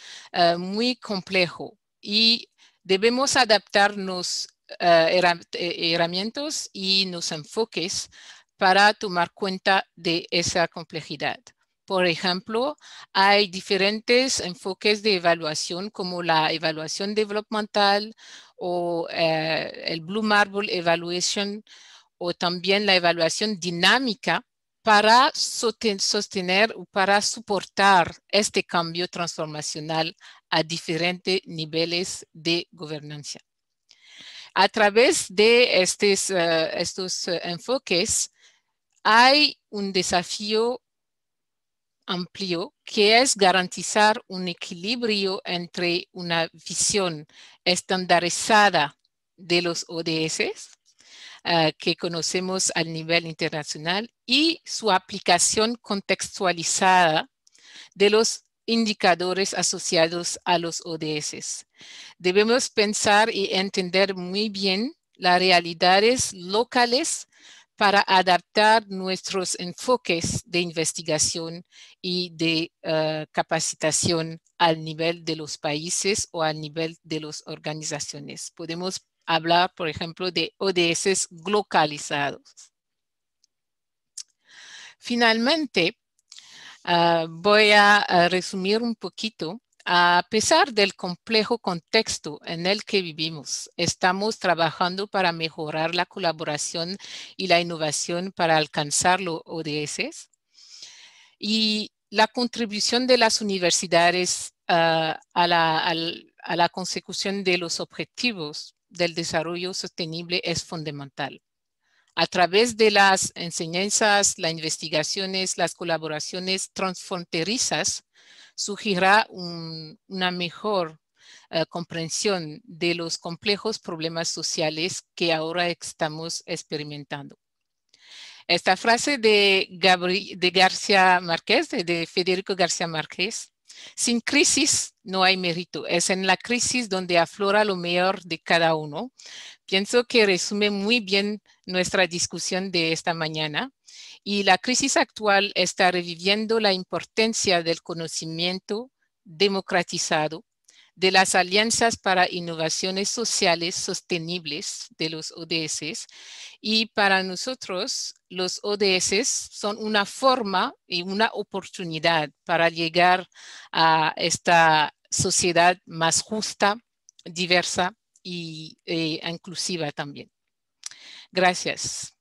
muy complejo, y debemos adaptarnos herramientas y los enfoques para tomar cuenta de esa complejidad. Por ejemplo, hay diferentes enfoques de evaluación como la evaluación developmental o el Blue Marble Evaluation, o también la evaluación dinámica para sostener o para soportar este cambio transformacional a diferentes niveles de gobernanza. A través de estos enfoques hay un desafío amplio que es garantizar un equilibrio entre una visión estandarizada de los ODS que conocemos al nivel internacional y su aplicación contextualizada de los indicadores asociados a los ODS. Debemos pensar y entender muy bien las realidades locales para adaptar nuestros enfoques de investigación y de capacitación al nivel de los países o al nivel de las organizaciones. Podemos hablar, por ejemplo, de ODS localizados. Finalmente, voy a resumir un poquito. A pesar del complejo contexto en el que vivimos, estamos trabajando para mejorar la colaboración y la innovación para alcanzar los ODS. Y la contribución de las universidades a la consecución de los objetivos del desarrollo sostenible es fundamental. A través de las enseñanzas, las investigaciones, las colaboraciones transfronterizas, surgirá una mejor comprensión de los complejos problemas sociales que ahora estamos experimentando. Esta frase de García Márquez, de Federico García Márquez: sin crisis no hay mérito, es en la crisis donde aflora lo mejor de cada uno. Pienso que resume muy bien nuestra discusión de esta mañana. Y la crisis actual está reviviendo la importancia del conocimiento democratizado, de las alianzas para innovaciones sociales sostenibles de los ODS. Y para nosotros, los ODS son una forma y una oportunidad para llegar a esta sociedad más justa, diversa y inclusiva también. Gracias.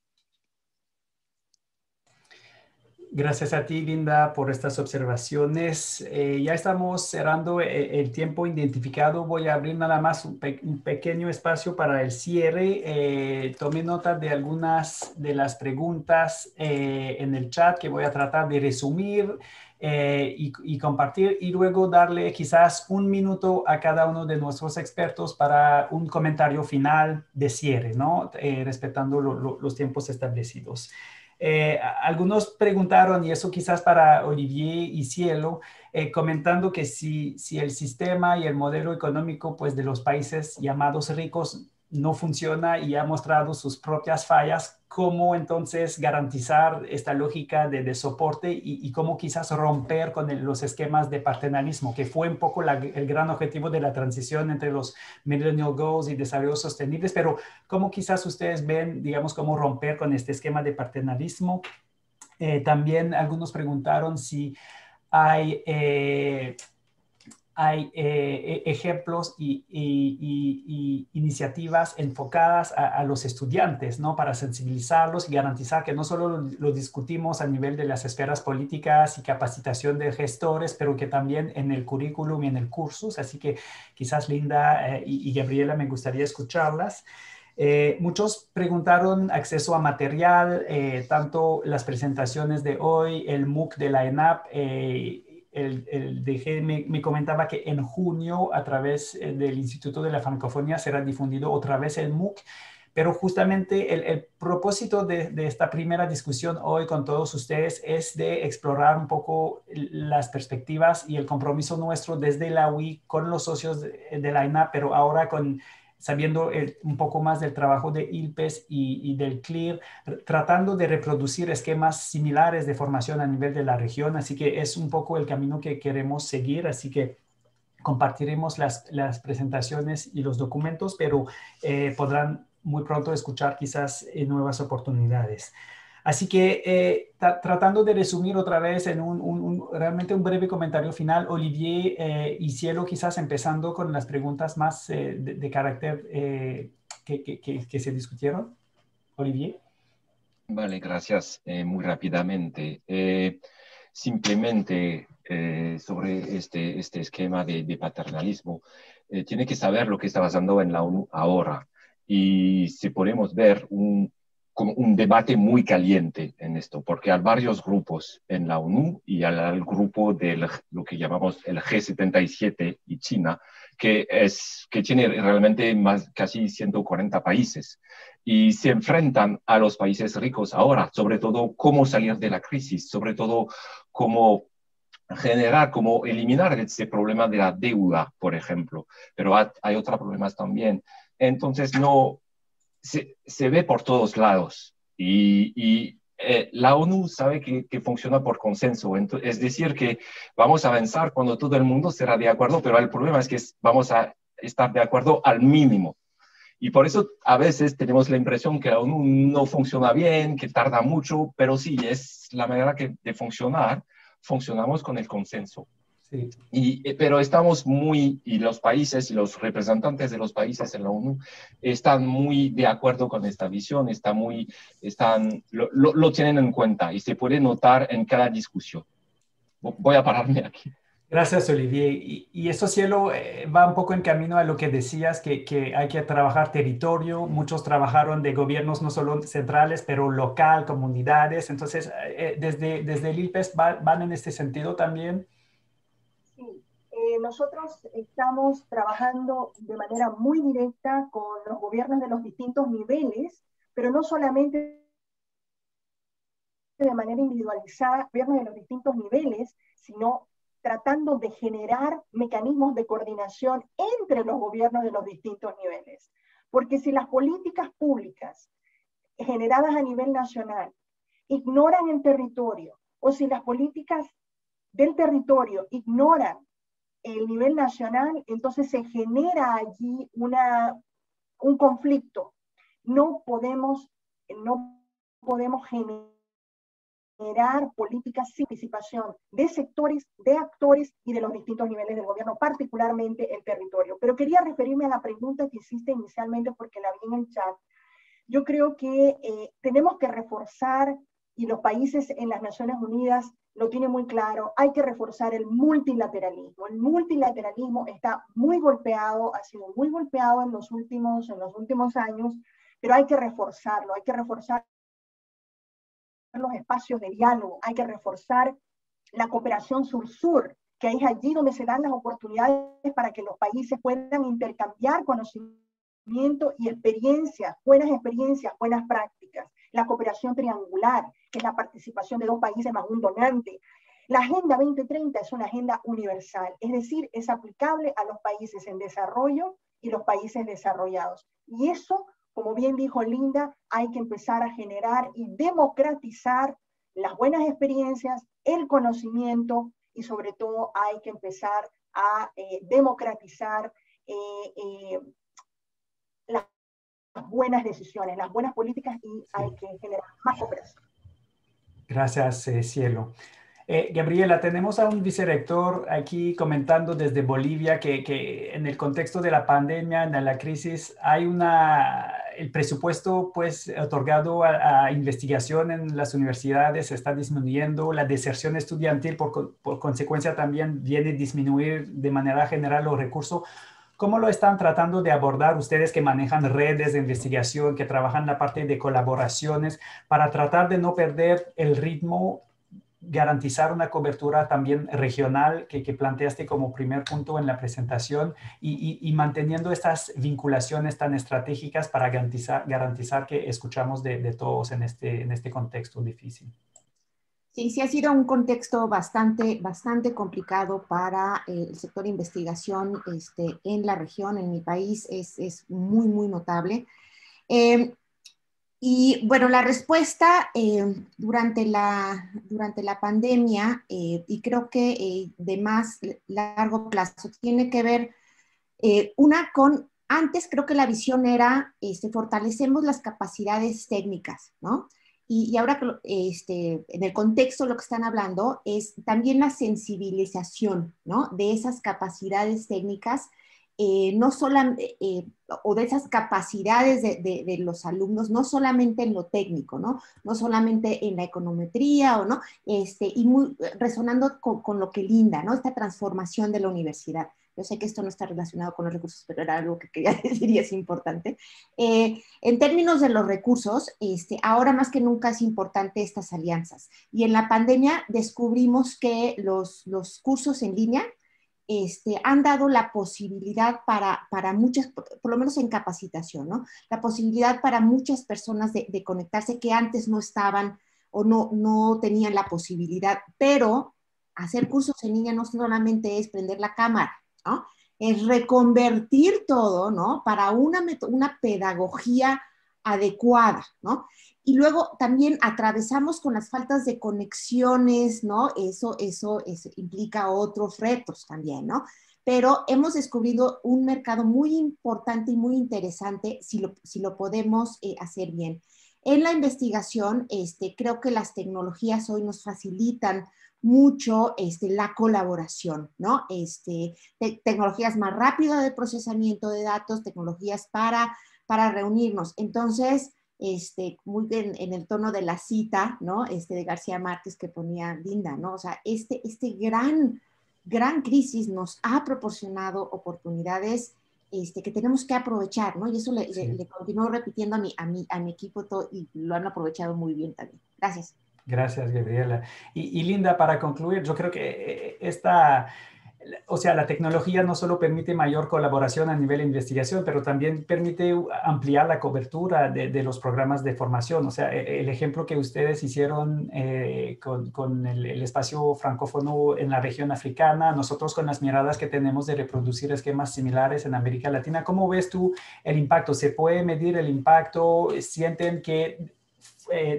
Gracias a ti, Linda, por estas observaciones. Ya estamos cerrando el tiempo identificado. Voy a abrir nada más un pequeño espacio para el cierre. Tomé nota de algunas de las preguntas en el chat que voy a tratar de resumir y compartir, y luego darle quizás un minuto a cada uno de nuestros expertos para un comentario final de cierre, ¿no? Respetando los tiempos establecidos. Algunos preguntaron, y eso quizás para Olivier y Cielo, comentando que si el sistema y el modelo económico pues, de los países llamados ricos no funciona y ha mostrado sus propias fallas, ¿cómo entonces garantizar esta lógica de soporte y cómo quizás romper con los esquemas de paternalismo, que fue un poco el gran objetivo de la transición entre los Millennial Goals y desarrollos sostenibles? Pero ¿cómo quizás ustedes ven, digamos, cómo romper con este esquema de paternalismo? También algunos preguntaron si hay ejemplos y iniciativas enfocadas a los estudiantes, ¿no? Para sensibilizarlos y garantizar que no solo lo discutimos a nivel de las esferas políticas y capacitación de gestores, pero que también en el currículum y en el cursus. Así que quizás Linda y Gabriela, me gustaría escucharlas. Muchos preguntaron acceso a material, tanto las presentaciones de hoy, el MOOC de la ENAP, el DG me comentaba que en junio a través del Instituto de la Francofonía será difundido otra vez el MOOC, pero justamente el propósito de esta primera discusión hoy con todos ustedes es de explorar un poco las perspectivas y el compromiso nuestro desde la UI con los socios de la ENAP, pero ahora sabiendo un poco más del trabajo de ILPES y del CLIR, tratando de reproducir esquemas similares de formación a nivel de la región. Así que es un poco el camino que queremos seguir. Así que compartiremos las presentaciones y los documentos, pero podrán muy pronto escuchar quizás nuevas oportunidades. Así que tratando de resumir otra vez en realmente un breve comentario final, Olivier y Cielo, quizás empezando con las preguntas más de carácter que se discutieron. Olivier. Vale, gracias. Muy rápidamente. Simplemente sobre este esquema de paternalismo, tiene que saber lo que está pasando en la ONU ahora. Y si podemos ver como un debate muy caliente en esto, porque hay varios grupos en la ONU y al grupo de lo que llamamos el G77 y China, que tiene realmente casi 140 países y se enfrentan a los países ricos ahora, sobre todo cómo salir de la crisis, sobre todo cómo eliminar este problema de la deuda, por ejemplo, pero hay otros problemas también. Entonces, se ve por todos lados y la ONU sabe que funciona por consenso. Es decir, que vamos a avanzar cuando todo el mundo estará de acuerdo, pero el problema es que vamos a estar de acuerdo al mínimo. Y por eso a veces tenemos la impresión que la ONU no funciona bien, que tarda mucho, pero sí, es la manera de funcionar. Funcionamos con el consenso. Sí. Pero estamos y los países y los representantes de los países en la ONU están muy de acuerdo con esta visión, lo tienen en cuenta y se puede notar en cada discusión. Voy a pararme aquí. Gracias, Olivier. Y eso, Cielo, va un poco en camino a lo que decías, que hay que trabajar territorio. Muchos trabajaron de gobiernos no solo centrales, pero local, comunidades. Entonces, desde el ILPES van en este sentido también. Sí, nosotros estamos trabajando de manera muy directa con los gobiernos de los distintos niveles, pero no solamente de manera individualizada, gobiernos de los distintos niveles, sino tratando de generar mecanismos de coordinación entre los gobiernos de los distintos niveles. Porque si las políticas públicas generadas a nivel nacional ignoran el territorio, o si las políticas del territorio ignoran el nivel nacional, entonces se genera allí un conflicto. No podemos generar políticas sin participación de sectores, de actores y de los distintos niveles del gobierno, particularmente el territorio. Pero quería referirme a la pregunta que hiciste inicialmente porque la vi en el chat. Yo creo que tenemos que reforzar, y los países en las Naciones Unidas lo tienen muy claro, hay que reforzar el multilateralismo. El multilateralismo está muy golpeado, ha sido muy golpeado en los últimos años, pero hay que reforzarlo, hay que reforzar los espacios de diálogo, hay que reforzar la cooperación sur-sur, que es allí donde se dan las oportunidades para que los países puedan intercambiar conocimiento y experiencias, buenas prácticas. La cooperación triangular, que es la participación de dos países más un donante. La Agenda 2030 es una agenda universal, es decir, es aplicable a los países en desarrollo y los países desarrollados. Y eso, como bien dijo Linda, hay que empezar a generar y democratizar las buenas experiencias, el conocimiento y sobre todo hay que empezar a democratizar las buenas decisiones, las buenas políticas y hay que generar más cooperación. Gracias, Cielo. Gabriela, tenemos a un vicerrector aquí comentando desde Bolivia que en el contexto de la pandemia, en la crisis, hay el presupuesto pues otorgado a investigación en las universidades está disminuyendo, la deserción estudiantil por consecuencia también viene a disminuir de manera general los recursos. ¿Cómo lo están tratando de abordar ustedes que manejan redes de investigación, que trabajan la parte de colaboraciones, para tratar de no perder el ritmo, garantizar una cobertura también regional que planteaste como primer punto en la presentación y manteniendo estas vinculaciones tan estratégicas para garantizar que escuchamos de todos en este contexto difícil? Sí, ha sido un contexto bastante complicado para el sector de investigación en la región, en mi país, es muy notable. Y bueno, la respuesta durante la pandemia, y creo que de más largo plazo, tiene que ver, antes creo que la visión era, fortalecemos las capacidades técnicas, ¿no? Y ahora en el contexto lo que están hablando es también la sensibilización, ¿no? De esas capacidades técnicas, no solamente, o de esas capacidades de los alumnos, no solamente en lo técnico, ¿no? No solamente en la econometría, ¿no? Y resonando con lo que Linda, ¿no? Esta transformación de la universidad. Yo sé que esto no está relacionado con los recursos, pero era algo que quería decir y es importante. En términos de los recursos, ahora más que nunca es importante estas alianzas. Y en la pandemia descubrimos que los cursos en línea han dado la posibilidad para muchas, por lo menos en capacitación, ¿no? La posibilidad para muchas personas de conectarse que antes no estaban o no tenían la posibilidad. Pero hacer cursos en línea no solamente es prender la cámara, ¿no? Es reconvertir todo, ¿no? Para una pedagogía adecuada, ¿no? Y luego también atravesamos con las faltas de conexiones, ¿no? Eso implica otros retos también, ¿no? Pero hemos descubierto un mercado muy importante y muy interesante si lo podemos hacer bien. En la investigación, creo que las tecnologías hoy nos facilitan mucho la colaboración, ¿no? Tecnologías más rápidas de procesamiento de datos, tecnologías para reunirnos. Entonces, muy en el tono de la cita, ¿no? De García Márquez que ponía Linda, ¿no? O sea, gran crisis nos ha proporcionado oportunidades que tenemos que aprovechar, ¿no? Y eso le continúo repitiendo a mi equipo todo, y lo han aprovechado muy bien también. Gracias. Gracias, Gabriela. Y Linda, para concluir, yo creo que la tecnología no solo permite mayor colaboración a nivel de investigación, pero también permite ampliar la cobertura de los programas de formación. O sea, el ejemplo que ustedes hicieron con el espacio francófono en la región africana, nosotros con las miradas que tenemos de reproducir esquemas similares en América Latina, ¿cómo ves tú el impacto? ¿Se puede medir el impacto? ¿Sienten que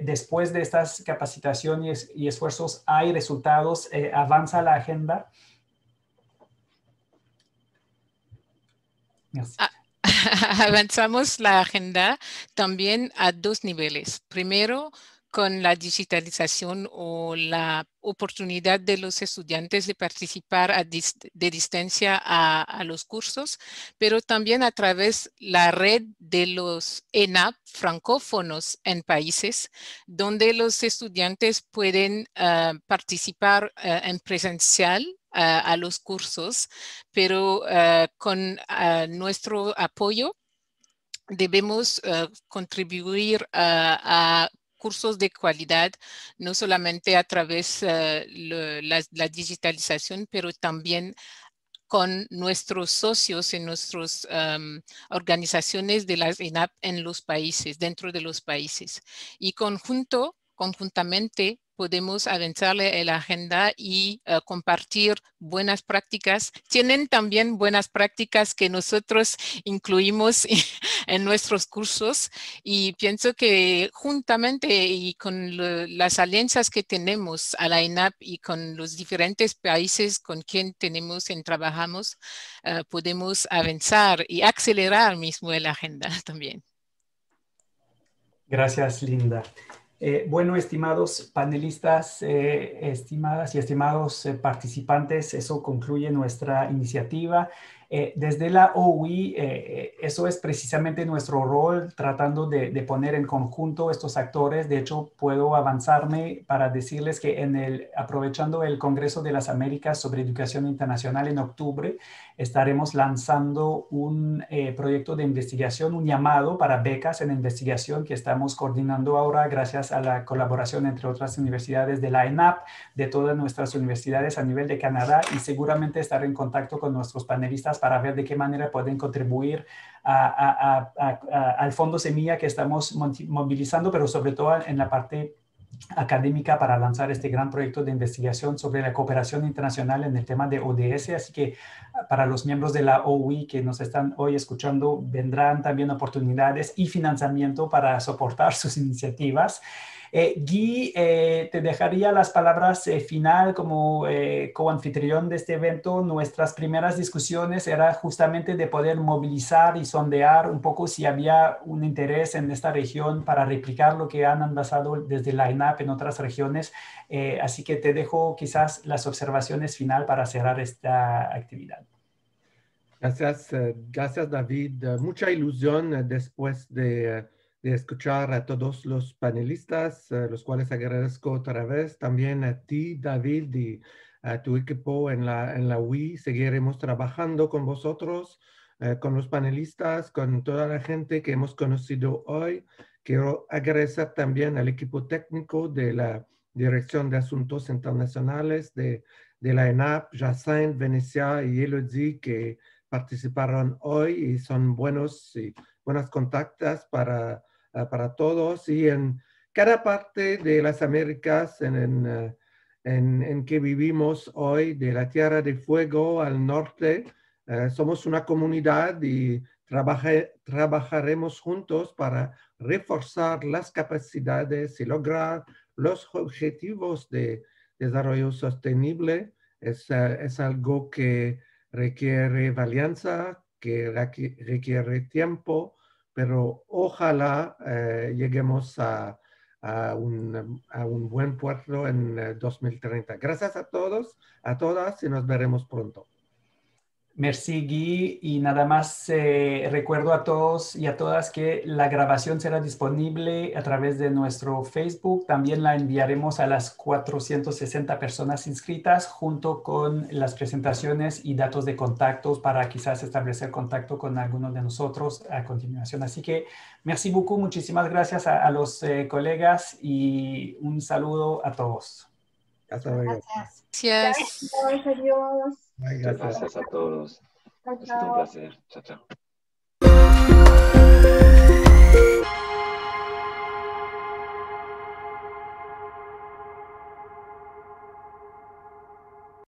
después de estas capacitaciones y esfuerzos hay resultados? ¿Avanza la agenda? Avanzamos la agenda también a dos niveles. Primero, con la digitalización o la oportunidad de los estudiantes de participar de distancia a los cursos, pero también a través de la red de los ENAP francófonos en países donde los estudiantes pueden participar en presencial a los cursos, pero con nuestro apoyo debemos contribuir a cursos de calidad, no solamente a través de la digitalización, pero también con nuestros socios en nuestras organizaciones de las ENAP en los países, dentro de los países. Y conjuntamente podemos avanzarle en la agenda y compartir buenas prácticas. Tienen también buenas prácticas que nosotros incluimos en nuestros cursos, y pienso que juntamente y con las alianzas que tenemos a la ENAP y con los diferentes países con quien trabajamos, podemos avanzar y acelerar mismo la agenda también. Gracias, Linda. Bueno, estimados panelistas, estimadas y estimados participantes, eso concluye nuestra iniciativa. Desde la OUI, eso es precisamente nuestro rol, tratando de poner en conjunto estos actores. De hecho, puedo avanzarme para decirles que aprovechando el Congreso de las Américas sobre Educación Internacional en octubre, estaremos lanzando un proyecto de investigación, un llamado para becas en investigación que estamos coordinando ahora gracias a la colaboración entre otras universidades de la ENAP, de todas nuestras universidades a nivel de Canadá, y seguramente estaré en contacto con nuestros panelistas para ver de qué manera pueden contribuir al Fondo Semilla que estamos movilizando, pero sobre todo en la parte académica para lanzar este gran proyecto de investigación sobre la cooperación internacional en el tema de ODS. Así que para los miembros de la OUI que nos están hoy escuchando, vendrán también oportunidades y financiamiento para soportar sus iniciativas. Guy, te dejaría las palabras final como coanfitrión de este evento. Nuestras primeras discusiones era justamente de poder movilizar y sondear un poco si había un interés en esta región para replicar lo que han avanzado desde la ENAP en otras regiones. Así que te dejo quizás las observaciones final para cerrar esta actividad. Gracias, gracias David. Mucha ilusión después de escuchar a todos los panelistas, los cuales agradezco otra vez. También a ti, David, y a tu equipo en la UI. Seguiremos trabajando con vosotros, con los panelistas, con toda la gente que hemos conocido hoy. Quiero agradecer también al equipo técnico de la Dirección de Asuntos Internacionales de la ENAP, Jacinthe, Venecia y Elodie, que participaron hoy y son buenas contactas para todos. Y en cada parte de las Américas en que vivimos hoy, de la Tierra de Fuego al norte, Somos una comunidad y trabajaremos juntos para reforzar las capacidades y lograr los objetivos de desarrollo sostenible. Es algo que requiere valianza, que requiere tiempo, pero ojalá lleguemos a un buen puerto en 2030. Gracias a todos, a todas y nos veremos pronto. Merci, Guy. Y nada más recuerdo a todos y a todas que la grabación será disponible a través de nuestro Facebook. También la enviaremos a las 460 personas inscritas junto con las presentaciones y datos de contactos para quizás establecer contacto con alguno de nosotros a continuación. Así que merci beaucoup, muchísimas gracias a los colegas y un saludo a todos. Hasta luego. Gracias. Adiós. Gracias. Gracias a todos. Chao, Ha sido un chao. placer. Chao, chao.